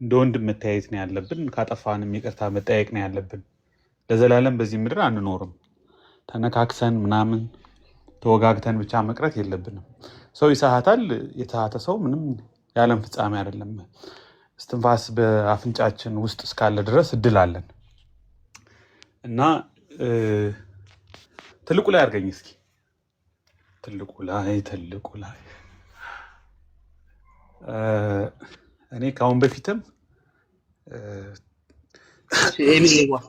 እንደ ወንድም መተያየት ነው ያለብን። ካጠፋንም ይቅርታ መጠየቅ ነው ያለብን። ለዘላለም በዚህ ምድር አንኖርም። ተነካክሰን ምናምን ተወጋግተን ብቻ መቅረት የለብንም። ሰው ይሳሃታል። የተሳተ ሰው ምንም የዓለም ፍጻሜ አይደለም። እስትንፋስ በአፍንጫችን ውስጥ እስካለ ድረስ እድል አለን እና ትልቁ ላይ አድርገኝ እስኪ ትልቁ ላይ እኔ ከአሁን በፊትም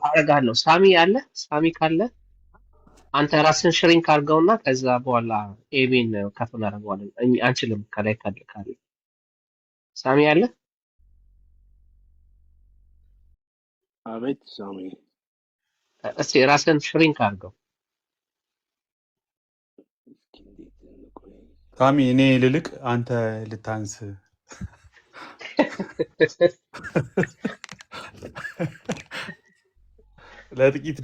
አረጋለሁ። ሳሚ አለ። ሳሚ ካለ አንተ ራስን ሽሪንክ አድርገውና ከዛ በኋላ ኤቢን ከፍ እናደርገዋለን። አንችልም ከላይ ካለ ሳሚ አለ። አቤት ሳሚ፣ እስቲ ራስን ሽሪንክ አድርገው ሳሚ። እኔ ልልቅ አንተ ልታንስ። ለጥቂት